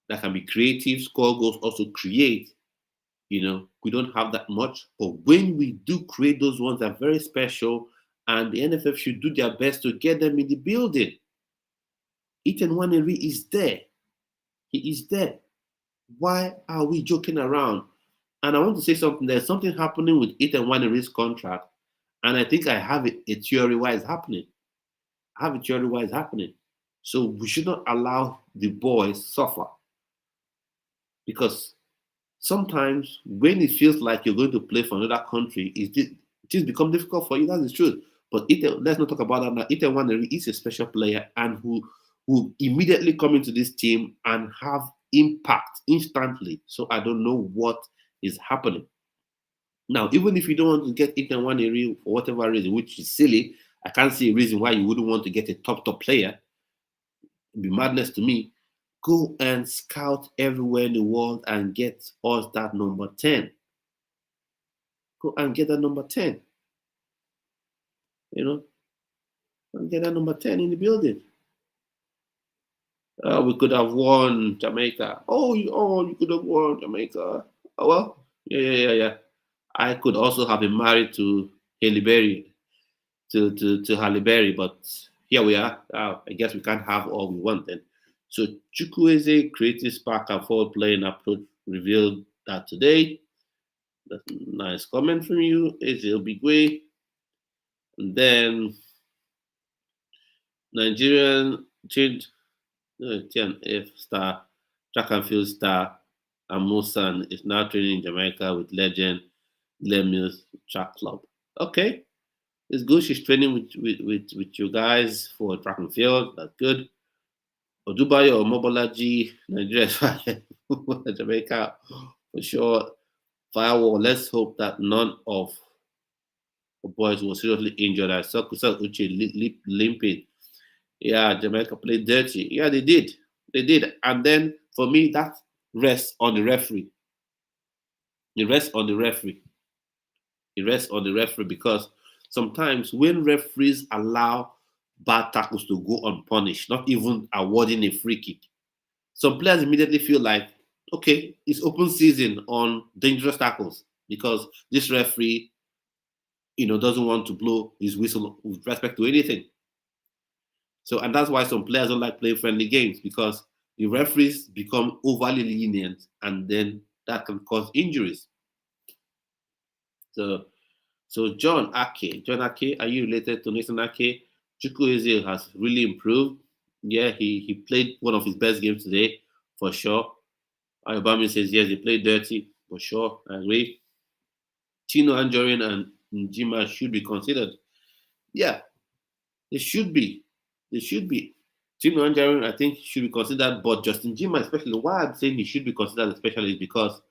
that can be creative, score goals, also create, we don't have that much. But when we do create those ones that are very special, and the NFF should do their best to get them in the building. Ethan Waneri is there. He is there. Why are we joking around? And I want to say something. There's something happening with Ethan Waneri's contract. And I think I have a theory why it's happening. I have a theory why it's happening. So we should not allow the boys suffer, because sometimes when it feels like you're going to play for another country, it just become difficult for you. That's the truth. But let's not talk about that now. Ethan Waneri is a special player and who immediately come into this team and have impact instantly. So I don't know what is happening. Now, even if you don't want to get Ethan Waneri for whatever reason, which is silly, I can't see a reason why you wouldn't want to get a top player. It'd be madness to me. Go and scout everywhere in the world and get us that number 10. Go and get that number 10. You know, and get that number 10 in the building. We could have won Jamaica. You could have won Jamaica. Oh, well, yeah. I could also have been married to Haley Berry, to Halle Berry, but here we are. I guess we can't have all we want then. So Chukwueze creative spark and forward playing approach revealed that today. That's a nice comment from you. It'll be great. And then Nigerian changed TNF star, track and field star, Amusan is now training in Jamaica with legend Mills Track Club. Okay, it's good. She's training with you guys for track and field. That's good. Odubayo or Mobolaji, Nigeria, Jamaica, for sure. Firewall. Let's hope that none of the boys were seriously injured. I saw Kusa Uche limping. Yeah, Jamaica played dirty. Yeah, they did. They did. And then for me, that rests on the referee. It rests on the referee. It rests on the referee because sometimes when referees allow bad tackles to go unpunished, not even awarding a free kick, some players immediately feel like, okay, it's open season on dangerous tackles because this referee, doesn't want to blow his whistle with respect to anything. So, and that's why some players don't like playing friendly games because the referees become overly lenient, and then that can cause injuries. So John Ake, are you related to Nathan Ake? Chukwueze has really improved. Yeah, he played one of his best games today, for sure. Ayobami says, yes, he played dirty, for sure. I agree. Tino Anjorin and Njima should be considered. Yeah, they should be. They should be. Tino Anjorin, I think, should be considered, but Justin Jima, especially, why I'm saying he should be considered especially is because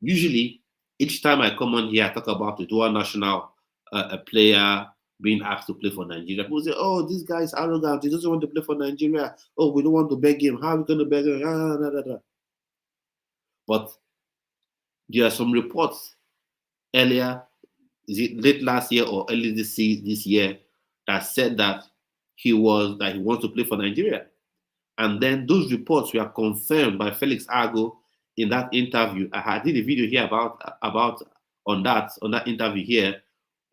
usually each time I come on here, I talk about the dual national a player being asked to play for Nigeria. People say, oh, this guy is arrogant. He doesn't want to play for Nigeria. Oh, we don't want to beg him. How are we going to beg him? But there are some reports earlier, is it late last year or early this year, that said that he wants to play for Nigeria. And then those reports were confirmed by Felix Agu in that interview. I did a video here about on that interview here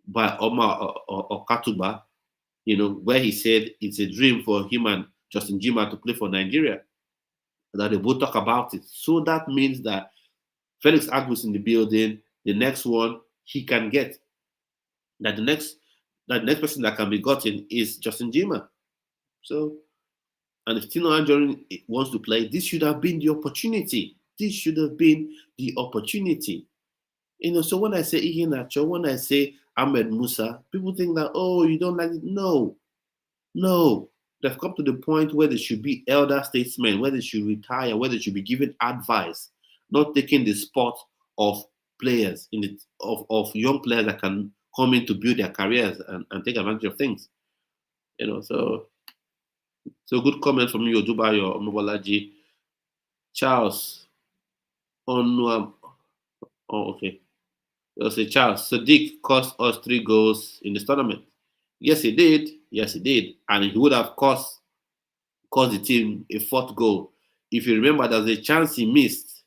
by Omar Okatuba, where he said it's a dream for him and Justin Jima to play for Nigeria. That they both talk about it. So that means that Felix Agu is in the building. The next one he can get. That the next person that can be gotten is Justin Jima. So, and if Tino Anjorin wants to play, this should have been the opportunity. This should have been the opportunity. So when I say Iheanacho, when I say Ahmed Musa, people think that, oh, you don't like it. No. They've come to the point where they should be elder statesmen, where they should retire, where they should be given advice, not taking the spot of players, of young players that can come in to build their careers and take advantage of things. So good comment from you, Odubayo Mobolaji. Charles on okay. They'll say Charles Sodiq cost us 3 goals in this tournament. Yes, he did. And he would have cost the team a 4th goal. If you remember, there was a chance he missed.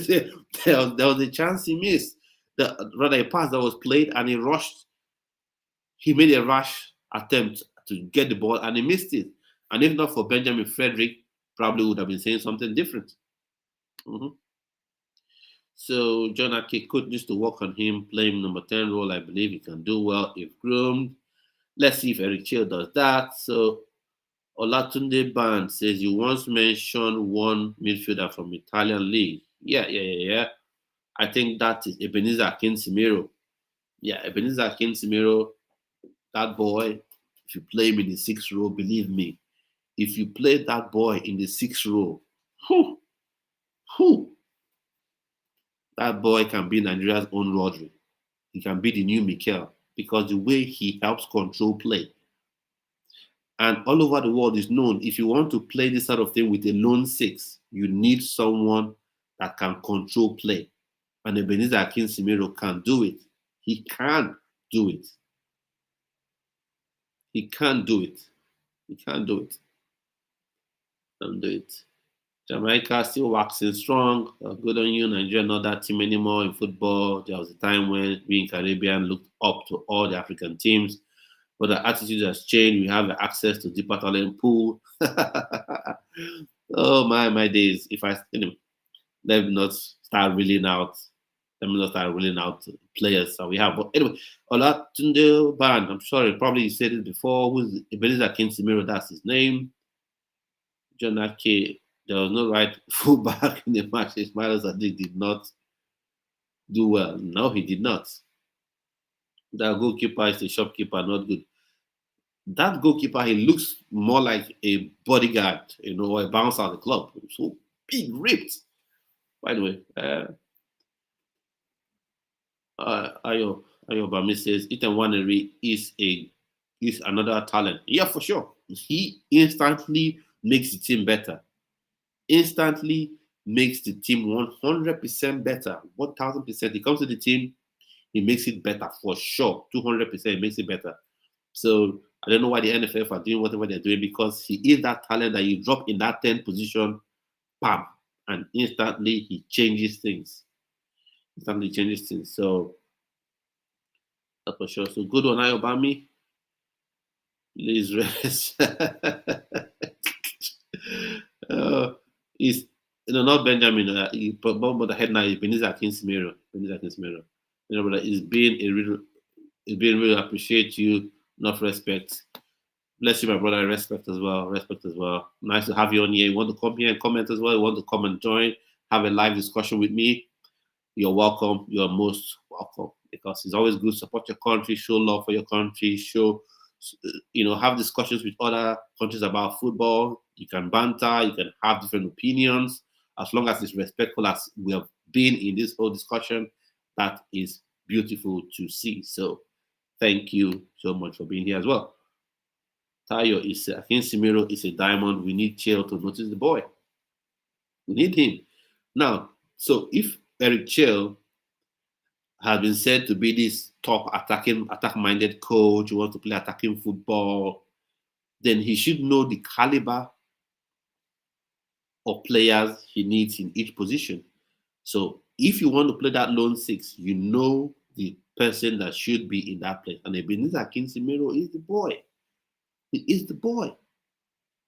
there was a chance he missed. Rather, a pass that was played and he rushed. He made a rash attempt to get the ball and he missed it. And if not for Benjamin Frederick, probably would have been saying something different. So John Ake could used to work on him, play him number 10 role. I believe he can do well if groomed. Let's see if Eric Chill does that. So Olatunde Band says you once mentioned one midfielder from Italian league. Yeah. I think that is Ebenezer Akinsimiro. Yeah, Ebenezer Akinsimiro, that boy, if you play him in the sixth row, believe me, if you play that boy in the sixth row, whew, whew, that boy can be Nigeria's own Rodri. He can be the new Mikel because the way he helps control play. And all over the world is known if you want to play this sort of thing with a lone six, you need someone that can control play. And Ebenezer Akinsimiro can do it. He can do it. He can do it. He can do it. Can do it. Jamaica still waxing strong. Good on you. Nigeria not that team anymore in football. There was a time when we in Caribbean looked up to all the African teams. But the attitude has changed. We have access to deeper talent pool. Oh my days. If I let me not start reeling out. Let me not start reeling out players that we have. But anyway, Olatunde Band. I'm sorry, probably you said it before. Who's Ebenezer Akinsimiro? That's his name. John Ake. There was no right fullback in the match. Ismaila Sodiq did not do well. No, he did not. The goalkeeper is a shopkeeper, not good. That goalkeeper, he looks more like a bodyguard, or a bouncer at the club. So big, ripped. By the way, Ayo Bami says Ethan Waneri is another talent. Yeah, for sure. He instantly makes the team better. Instantly makes the team 100% better. 1000%. He comes to the team, he makes it better for sure. 200% makes it better. So I don't know why the NFF are doing whatever they're doing because he is that talent that you drop in that 10th position, bam, and instantly he changes things. Instantly changes things. So that's for sure. So good on Ayobami. Please rest. He's not Benjamin. But the head now is Ebenezer Akinsimiro. But it's been really appreciate you, not respect. Bless you, my brother. Respect as well. Nice to have you on here. You want to come here and comment as well? You want to come and join, have a live discussion with me? You're welcome. You're most welcome because it's always good to support your country, show love for your country, have discussions with other countries about football. You can banter, you can have different opinions. As long as it's respectful, as we have been in this whole discussion, that is beautiful to see. So thank you so much for being here as well. Tayo Akinsimiro is a diamond. We need Chill to notice the boy. We need him. Now, so if Eric Chill has been said to be this top attack-minded coach who wants to play attacking football, then he should know the caliber of players he needs in each position. So if you want to play that lone six, you know the person that should be in that place. And Ebenezer Akinsimiro is the boy. He is the boy.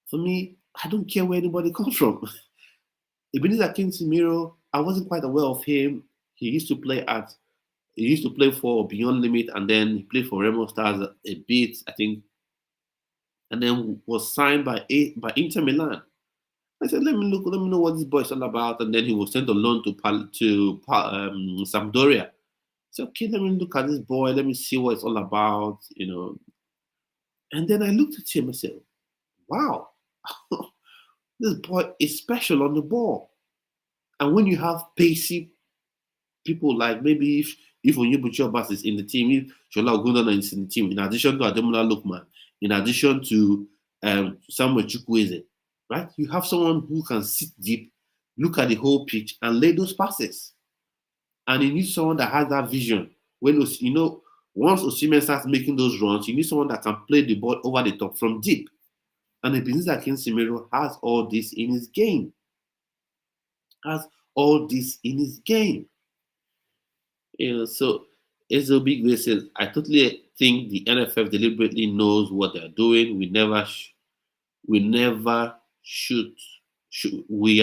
For me, I don't care where anybody comes from. Ebenezer Akinsimiro, I wasn't quite aware of him. He used to play for Beyond Limit, and then he played for Remo Stars a bit, I think, and then was signed by Inter Milan. I said, let me know what this boy is all about, and then he was sent on loan to Sampdoria. I said, okay, let me look at this boy, let me see what it's all about, And then I looked at him and said, wow, this boy is special on the ball. And when you have pacey people like maybe if Onyebuchi Obas is in the team, if Shola Ogundana is in the team, in addition to Ademola Lookman, in addition to Samuel Chukwueze, right? You have someone who can sit deep, look at the whole pitch, and lay those passes. And you need someone that has that vision. When once Osimhen starts making those runs, you need someone that can play the ball over the top from deep. And Ebenezer Akinsimiro has all this in his game. So Ezo Bigwe says, I totally think the NFF deliberately knows what they're doing. We are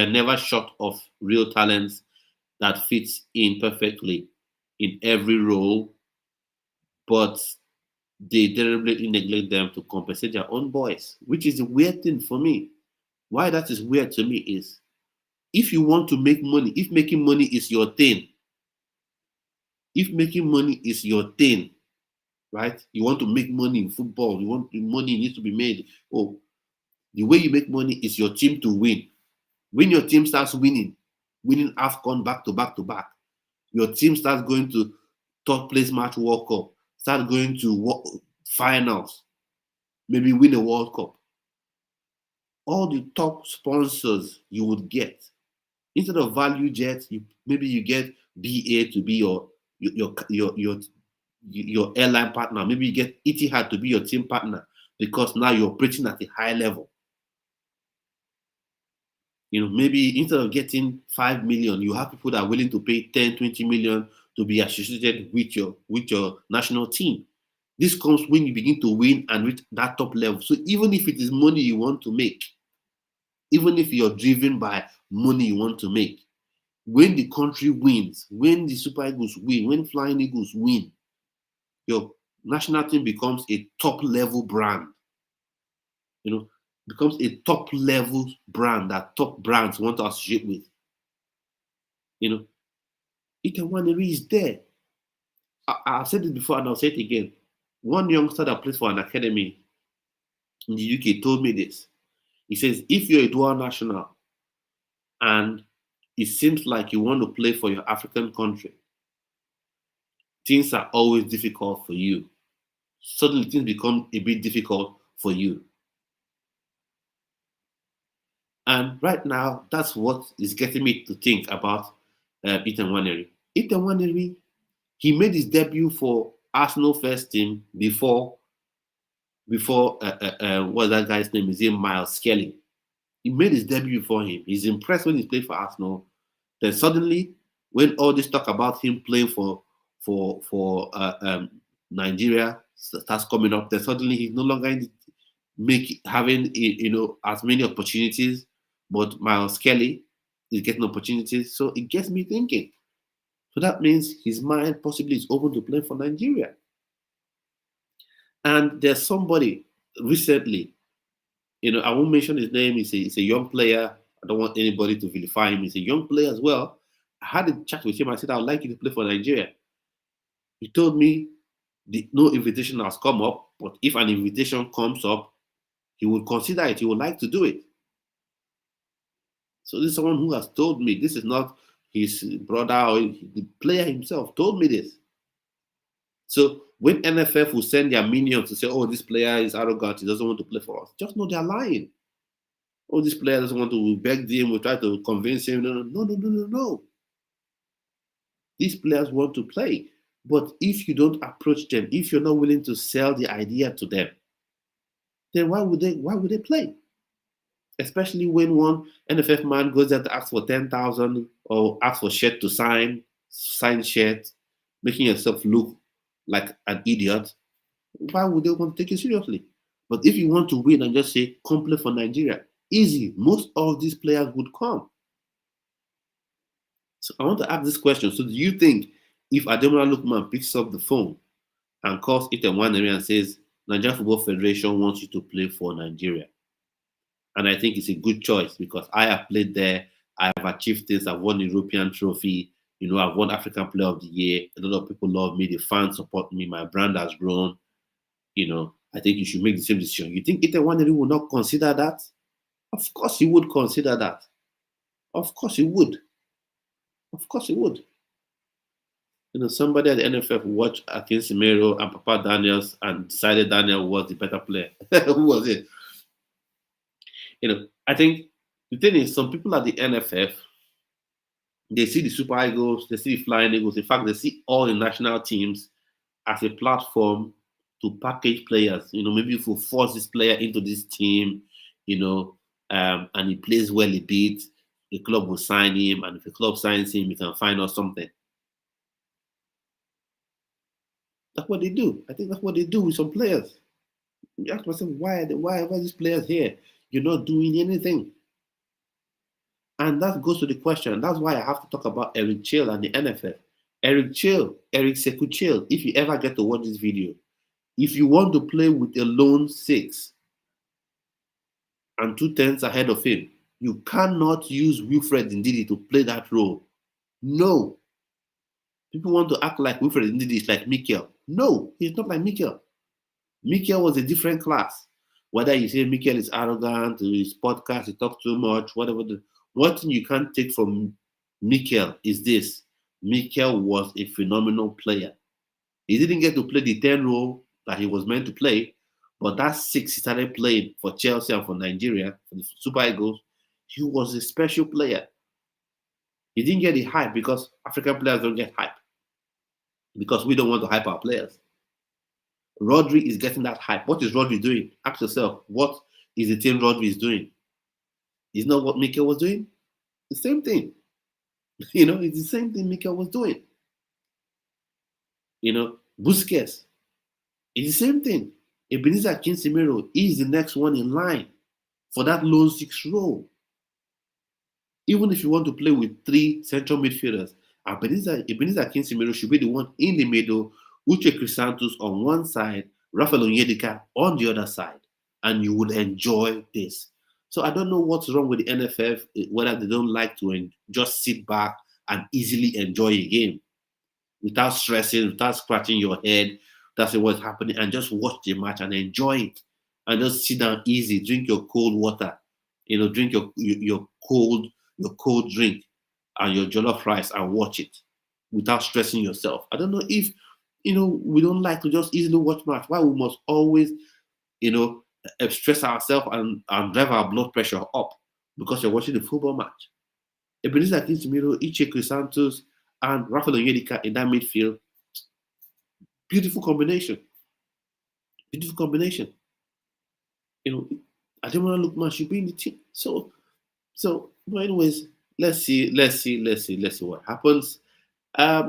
never short of real talents that fits in perfectly in every role, but they deliberately neglect them to compensate their own boys, which is a weird thing for me. Why that is weird to me is if you want to make money, if making money is your thing, if making money is your thing, right? You want to make money in football, you want money needs to be made. Oh, the way you make money is your team to win. When your team starts winning AFCON back to back to back, your team starts going to third place match World Cup, start going to finals, maybe win a World Cup. All the top sponsors you would get, instead of value jets, maybe you get BA to be your airline partner. Maybe you get Etihad to be your team partner because now you're operating at a high level. Maybe instead of getting 5 million, you have people that are willing to pay 10, 20 million to be associated with your national team. This comes when you begin to win and reach that top level. So even if it is money you want to make, even if you're driven by money you want to make, when the country wins, when the Super Eagles win, when Flying Eagles win, your national team becomes a top level brand. Becomes a top level brand that top brands want to associate with. Itawaneri is there. I've said it before and I'll say it again. One youngster that plays for an academy in the UK told me this. He says, if you're a dual national and it seems like you want to play for your African country, things are always difficult for you. Suddenly things become a bit difficult for you. And right now, that's what is getting me to think about Ethan Waneri. Ethan Waneri, he made his debut for Arsenal first team before what's that guy's name? Is Miles Skelly. He made his debut for him. He's impressed when he played for Arsenal. Then suddenly, when all this talk about him playing for Nigeria starts coming up, then suddenly he's no longer having as many opportunities, but Miles Kelly is getting opportunities. So it gets me thinking. So that means his mind possibly is open to play for Nigeria. And there's somebody recently, I won't mention his name. He's a young player. I don't want anybody to vilify him. He's a young player as well. I had a chat with him. I said, I would like you to play for Nigeria. He told me no invitation has come up, but if an invitation comes up, he would consider it. He would like to do it. So this is someone who has told me. This is not his brother or the player himself told me this. So when NFF will send their minions to say, oh, this player is arrogant, he doesn't want to play for us, just know they're lying. Oh, this player doesn't want to beg him, we try to convince him. No. These players want to play. But if you don't approach them, if you're not willing to sell the idea to them, then why would they play? Especially when one NFF man goes there to ask for 10,000 or ask for shirt to sign shirt, making yourself look like an idiot. Why would they want to take you seriously? But if you want to win and just say, come play for Nigeria, easy. Most of these players would come. So I want to ask this question. So do you think if Ademola Lookman picks up the phone and calls Ethan Waneri and says, Nigerian Football Federation wants you to play for Nigeria? And I think it's a good choice because I have played there. I have achieved things. I've won the European trophy. I've won African Player of the Year. A lot of people love me. The fans support me. My brand has grown. I think you should make the same decision. You think Ethan Waneri will not consider that? Of course he would consider that. Of course he would. Of course he would. Somebody at the NFF watched Akin Simero and Papa Daniels and decided Daniel was the better player. Who was it? I think the thing is, some people at the NFF, they see the Super Eagles, they see the Flying Eagles. In fact, they see all the national teams as a platform to package players. Maybe if we force this player into this team, and he plays well a bit, the club will sign him, and if the club signs him, he can find out something. That's what they do. I think that's what they do with some players. You ask myself, why are these players here? You're not doing anything. And that goes to the question. That's why I have to talk about Eric Chill and the NFF. Eric Chill, Eric Sekou Chill, if you ever get to watch this video, if you want to play with a lone six and 2 tenths ahead of him, you cannot use Wilfred Ndidi to play that role. No. People want to act like Wilfred Ndidi is like Mikel. No, he's not like Mikel. Mikel was a different class. Whether you say Mikel is arrogant, his podcast, he talks too much, whatever. One thing you can't take from Mikel is this. Mikel was a phenomenal player. He didn't get to play the 10 role that he was meant to play, but that 6 he started playing for Chelsea and for Nigeria, for the Super Eagles. He was a special player. He didn't get the hype because African players don't get hype. Because we don't want to hype our players. Rodri is getting that hype. What is Rodri doing? Ask yourself, what is the thing Rodri is doing? Is not what Mikel was doing? The same thing. It's the same thing Mikel was doing. Busquets. It's the same thing. Ebenezer Kinsimiro is the next one in line for that lone six role. Even if you want to play with 3 central midfielders, Ebenezer Kinsimiro should be the one in the middle, Uche Crisantos on one side, Rafael Onyedika on the other side, and you would enjoy this. So I don't know what's wrong with the NFF, whether they don't like to just sit back and easily enjoy a game without stressing, without scratching your head, that's what's happening, and just watch the match and enjoy it, and just sit down easy, drink your cold water, drink your cold drink and your jollof rice and watch it without stressing yourself. I don't know if we don't like to just easily watch match. Why we must always stress ourselves and drive our blood pressure up because you're watching the football match. Ebenezer Kinsimiro, Iche Crisantos, and Rafael Onyedika in that midfield. Beautiful combination. Beautiful combination. Ademola Lookman should be in the team. But anyways, let's see what happens. I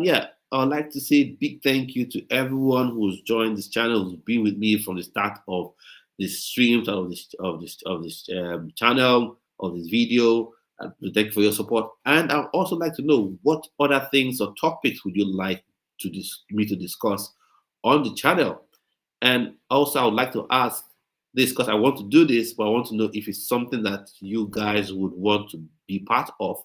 would like to say a big thank you to everyone who's joined this channel, who's been with me from the start of this streams of this channel, of this video. Thank you for your support. And I'd also like to know what other things or topics would you like me to discuss on the channel. And also, I would like to ask this because I want to do this, but I want to know if it's something that you guys would want to be part of.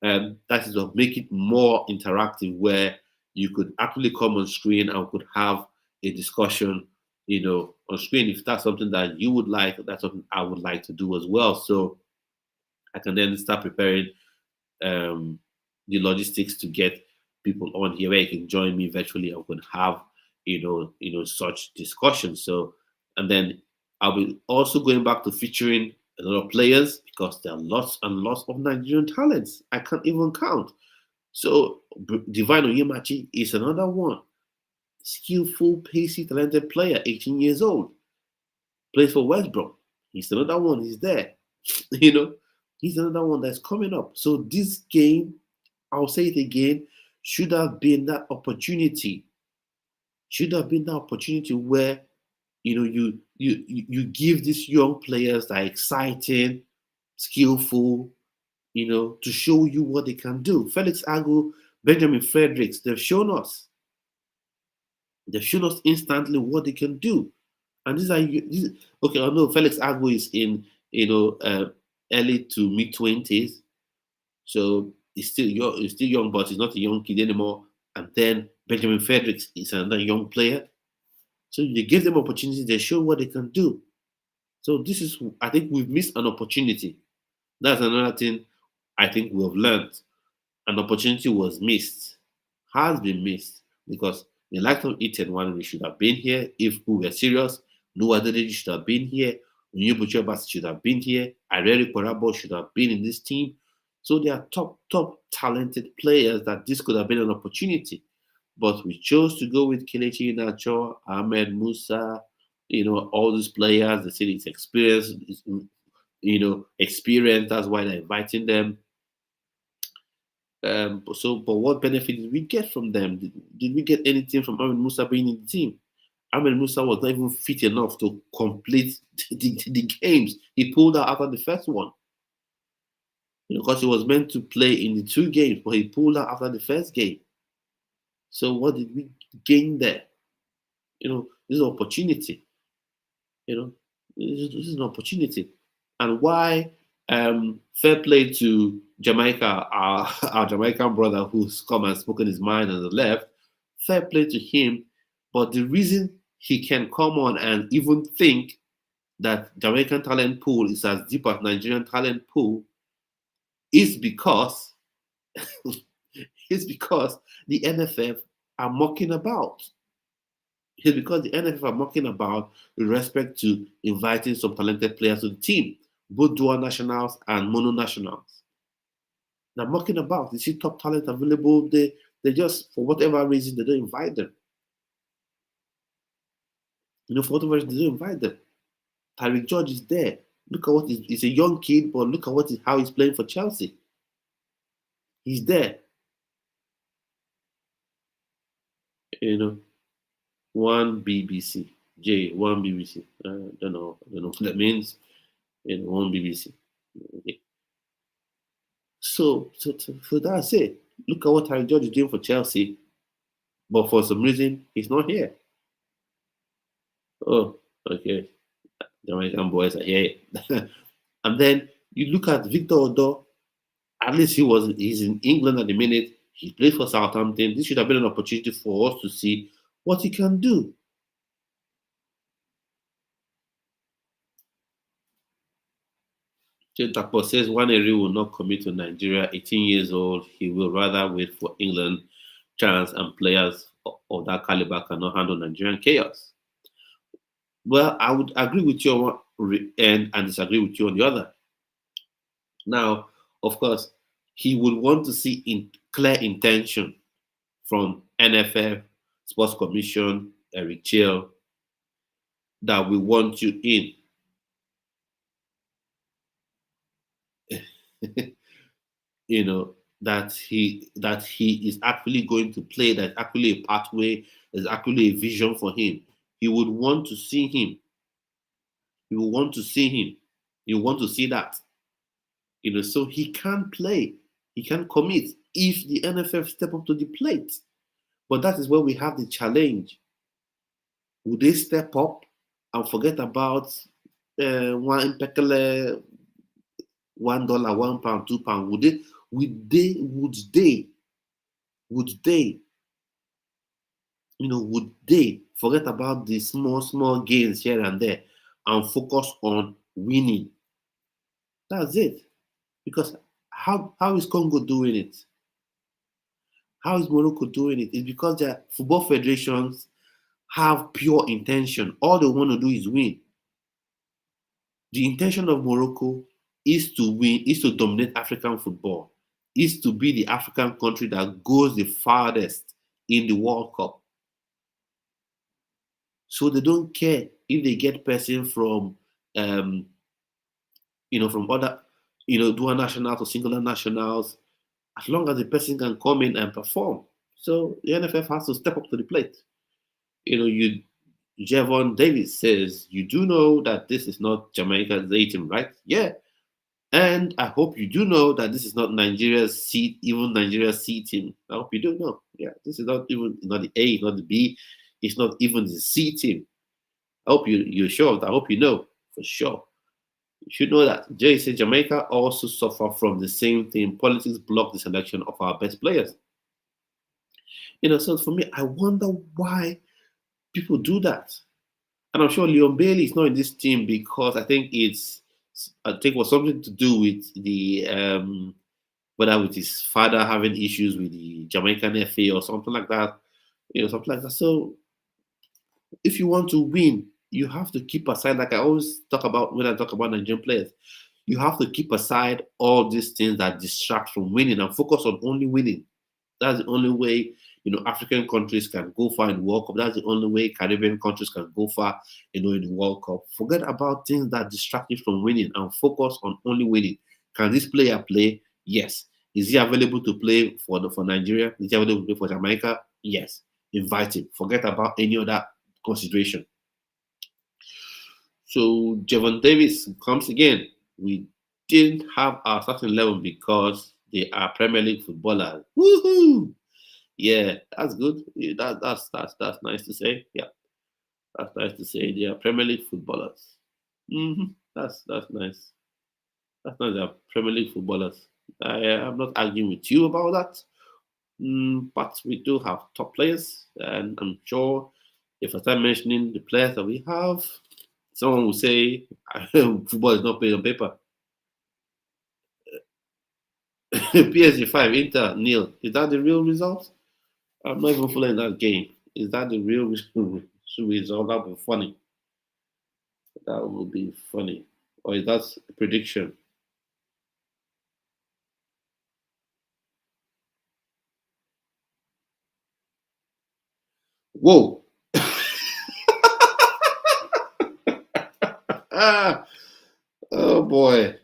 That is to make it more interactive, where you could actually come on screen and we could have a discussion, on screen. If that's something that you would like, that's something I would like to do as well. So I can then start preparing the logistics to get people on here where you can join me virtually and we can have, such discussions. So, and then I'll be also going back to featuring a lot of players because there are lots and lots of Nigerian talents. I can't even count. So Divine Oyemachi is another one. Skillful, pacey, talented player, 18 years old. Plays for West Brom. He's another one. He's there. He's another one that's coming up. So this game, I'll say it again, should have been that opportunity. Should have been that opportunity where you give these young players that are exciting, skillful, to show you what they can do. Felix Agu, Benjamin Fredericks, they've shown us. They've shown us instantly what they can do. And okay, I know Felix Agu is in early to mid-20s. So he's still young, but he's not a young kid anymore. And then Benjamin Fredericks is another young player. So you give them opportunities, they show what they can do. So I think we've missed an opportunity. That's another thing I think we have learned. An opportunity was missed, has been missed, because the likes of Ethan Wanley should have been here if we were serious. Noah Adedeji should have been here. Onyebuchi should have been here. Ireri Korabo should have been in this team. So they are top talented players that this could have been an opportunity. But we chose to go with Kelechi Iheanacho, Ahmed Musa, all these players. They say it's experience, experience. That's why they're inviting them. But what benefit did we get from them? Did we get anything from Ahmed Musa being in the team? Ahmed Musa was not even fit enough to complete the games. He pulled out after the first one. because he was meant to play in the 2 games, but he pulled out after the first game. So what did we gain there? This is an opportunity. This is an opportunity. And why fair play to Jamaica, our Jamaican brother who's come and spoken his mind on the left, fair play to him. But the reason he can come on and even think that Jamaican talent pool is as deep as Nigerian talent pool is because the NFF are mocking about. It's because the NFF are mocking about with respect to inviting some talented players to the team, both dual nationals and mono nationals. They're mocking about. You see top talent available, they just, for whatever reason, they don't invite them. For whatever reason, they don't invite them. Tyreek George is there. Look at what he's a young kid, but look at how he's playing for Chelsea. He's there. One BBC. One BBC. I don't know what that means. One BBC. Okay. So that's it. Look at what Tyreek George is doing for Chelsea, but for some reason he's not here. Oh, okay. The American boys are here. And then you look at Victor Odo. At least he's in England at the minute. He plays for Southampton. This should have been an opportunity for us to see what he can do. Tapo says Waneri will not commit to Nigeria. 18 years old. He will rather wait for England chance, and players of that caliber cannot handle Nigerian chaos. Well, I would agree with you on one end and disagree with you on the other. Now, of course, he would want to see clear intention from NFF, Sports Commission, Eric Chill, that we want you in. That he is actually going to play, that's actually a pathway, there's actually a vision for him. He would want to see him. He would want to see him. You want to see that. So he can play. He can commit if the NFF step up to the plate. But that is where we have the challenge. Would they step up and forget about one impeccable $1, £1, £2? Would they forget about the small gains here and there and focus on winning? That's it. Because how is Congo doing it? How is Morocco doing it? It's because their football federations have pure intention. All they want to do is win. The intention of Morocco is to win, is to dominate African football, is to be the African country that goes the farthest in the World Cup. So they don't care if they get person from from other dual nationals or singular nationals, as long as the person can come in and perform. So the NFF has to step up to the plate. Javon Davis says, you do know that this is not Jamaica's A team, right? Yeah. And I hope you do know that this is not Nigeria's C, even Nigeria's C team. I hope you do know. Yeah, this is not the A, not the B. It's not even the C team. I hope you're sure of that. I hope you know for sure. You should know that. Jay said Jamaica also suffer from the same thing. Politics block the selection of our best players. So for me, I wonder why people do that. And I'm sure Leon Bailey is not in this team because I think it was something to do with the whether with his father having issues with the Jamaican FA or something like that. Something like that. So if you want to win, you have to keep aside, like I always talk about when I talk about Nigerian players, you have to keep aside all these things that distract from winning and focus on only winning. That's the only way, African countries can go far in the World Cup. That's the only way Caribbean countries can go far, in the World Cup. Forget about things that distract you from winning and focus on only winning. Can this player play? Yes. Is he available to play for Nigeria? Is he available to play for Jamaica? Yes. Invite him. Forget about any other consideration. So Javon Davis comes again with didn't have our starting 11 because they are Premier League footballers. Woohoo! Yeah, that's good. Yeah, that's nice to say. Yeah, that's nice to say. They are Premier League footballers. That's nice. That's nice. They are Premier League footballers. I'm not arguing with you about that. But we do have top players, and I'm sure if I start mentioning the players that we have, someone will say football is not played on paper. PSG 5, Inter nil. Is that the real result? I'm not even following that game. Is that the real result? That would be funny. That would be funny. Or is that a prediction? Whoa! Ah, oh boy.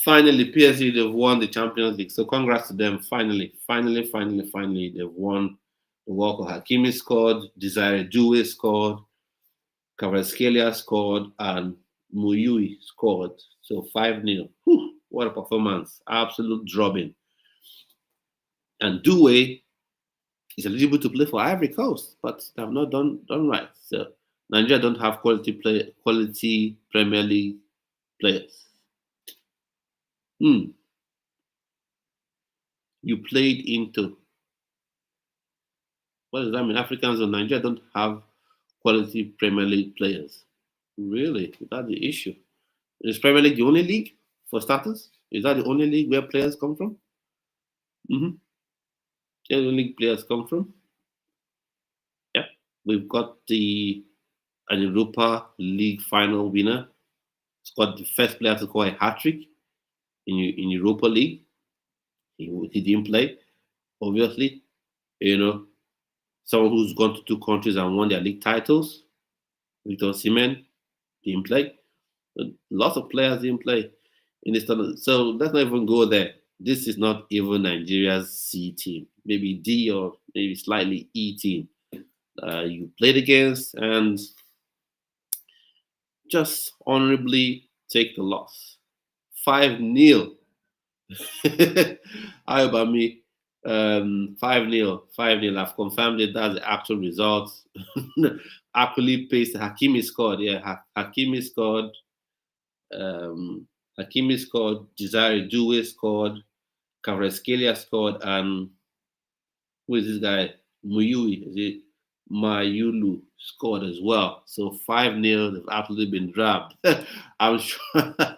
Finally, PSG, they've won the Champions League. So congrats to them. Finally, they've won the World Cup. Hakimi scored, Desire Due scored, Kvaratskhelia scored, and Muyui scored. So 5-0. What a performance. Absolute drubbing. And Due is eligible to play for Ivory Coast, but they have not done right. So Nigeria don't have quality Premier League players. Hmm. You played into what does that mean? Africans in Nigeria don't have quality Premier League players. Really? That's the issue. Is Premier League the only league for starters? Is that the only league where players come from? Mm-hmm. The only league players come from? Yeah. We've got an Europa League final winner. It's got the first player to score a hat trick in Europa League. He didn't play, obviously. You know, someone who's gone to two countries and won their league titles. Victor Osimhen didn't play. Lots of players didn't play in this tournament. So let's not even go there. This is not even Nigeria's C team. Maybe D or maybe slightly E team. You played against and just honorably take the loss. 5-0. How about me? 5-0. 5-0. I've confirmed it. That's the actual result. Actually, paste Hakimi scored. Yeah, Hakimi scored. Um, Hakimi scored, Desire Due scored, Kvaratskhelia scored, and who is this guy? Muyui, is it Mayulu scored as well. So 5-0, they've absolutely been dropped. I'm sure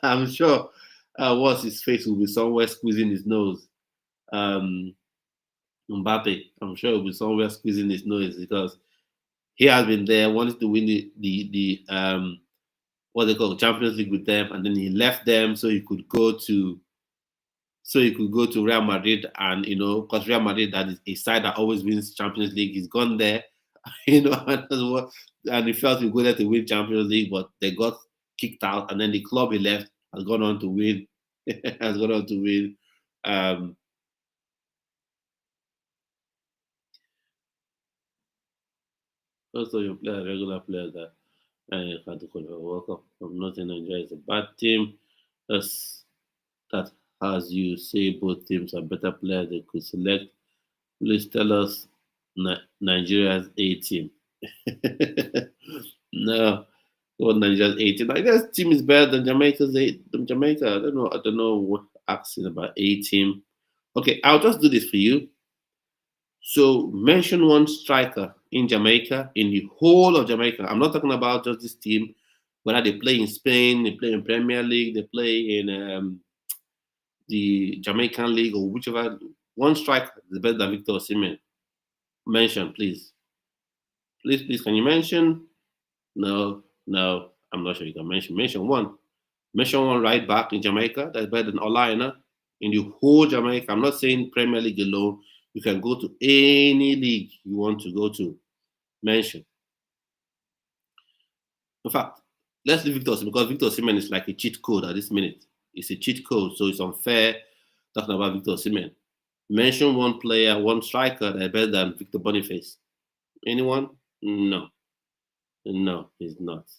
I'm sure what's his face will be somewhere squeezing his nose. Um Mbappe, I'm sure will be somewhere squeezing his nose because he has been there, wanted to win the what they call Champions League with them, and then he left them so he could go to Real Madrid, and because Real Madrid that is a side that always wins Champions League, he's gone there, and he felt he would go there to win Champions League, but they got kicked out, and then the club he left has gone on to win, has gone on to win. Um, Also, you play a regular player that had to qualify for World Cup. I'm not saying Nigeria is a bad team. That's that as you say, both teams are better players they could select. Please tell us Nigeria's A team. No, what Nigeria's A team? Nigeria's team is better than Jamaica's A. Than Jamaica. I don't know what asking about A team. Okay, I'll just do this for you. So mention one striker in Jamaica, in the whole of Jamaica. I'm not talking about just this team, whether they play in Spain, they play in Premier League, they play in the Jamaican League or whichever. One striker is better than Victor Osimhen. Mention, please. Please, can you mention? No, no, I'm not sure you can mention. Mention one. Mention one right back in Jamaica that's better than Olaina in the whole Jamaica. I'm not saying Premier League alone. You can go to any league you want to go to. Mention. In fact, let's leave Victor Osimhen because Victor Osimhen is like a cheat code at this minute. It's a cheat code, so it's unfair talking about Victor Osimhen. Mention one player, one striker that's better than Victor Boniface. Anyone? No. No, he's not.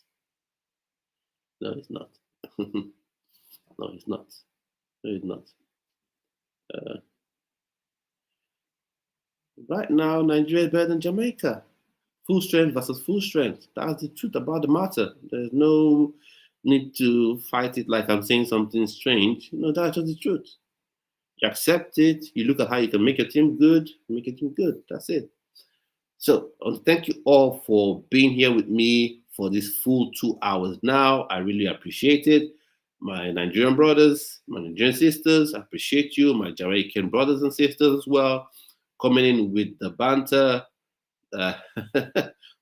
No, he's not. No, he's not. No, it's not. Right now, Nigeria is better than Jamaica. Full strength versus full strength. That's the truth about the matter. There's no need to fight it like I'm saying something strange. That's just the truth. You accept it. You look at how you can make your team good. Make your team good. That's it. So thank you all for being here with me for this full 2 hours now. I really appreciate it. My Nigerian brothers, my Nigerian sisters, I appreciate you. My Jamaican brothers and sisters as well, coming in with the banter.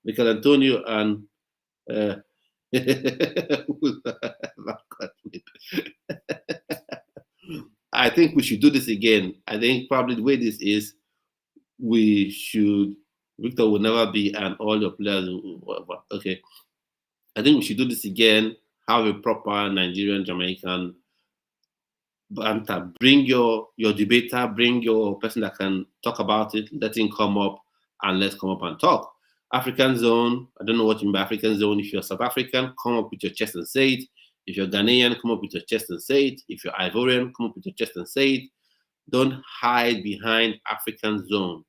Michael Antonio and I think we should do this again. I think probably the way this is, we should. Victor will never be and all your players. Okay, I think we should do this again. Have a proper Nigerian Jamaican banter. Bring your debater. Bring your person that can talk about it. Let him come up and let's come up and talk. African zone. I don't know what you mean by African zone. If you're South African, come up with your chest and say it. If you're Ghanaian, come up with your chest and say it. If you're Ivorian, come up with your chest and say it. Don't hide behind African zone.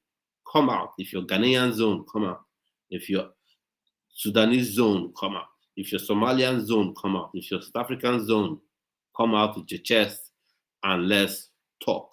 Come out. If you're Ghanaian zone, come out. If you're Sudanese zone, come out. If you're Somalian zone, come out. If you're South African zone, come out with your chest and let's talk.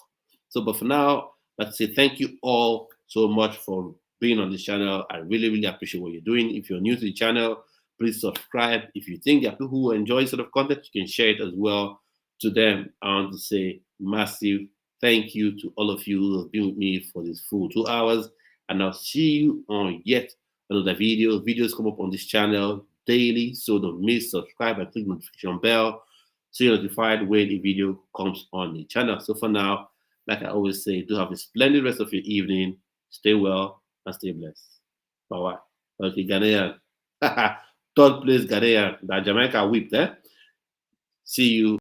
So, but for now, let's say thank you all so much for being on this channel. I really, really appreciate what you're doing. If you're new to the channel, please subscribe. If you think there are people who enjoy sort of content, you can share it as well to them. I want to say massive thank you to all of you who have been with me for this full 2 hours. And I'll see you on yet another video. Videos come up on this channel daily, so don't miss. Subscribe and click the notification bell so you're notified when a video comes on the channel. So for now, like I always say, do have a splendid rest of your evening. Stay well and stay blessed. Bye-bye. Okay, Ghanaian. Third place Ghanaian. That Jamaica whipped, eh? See you.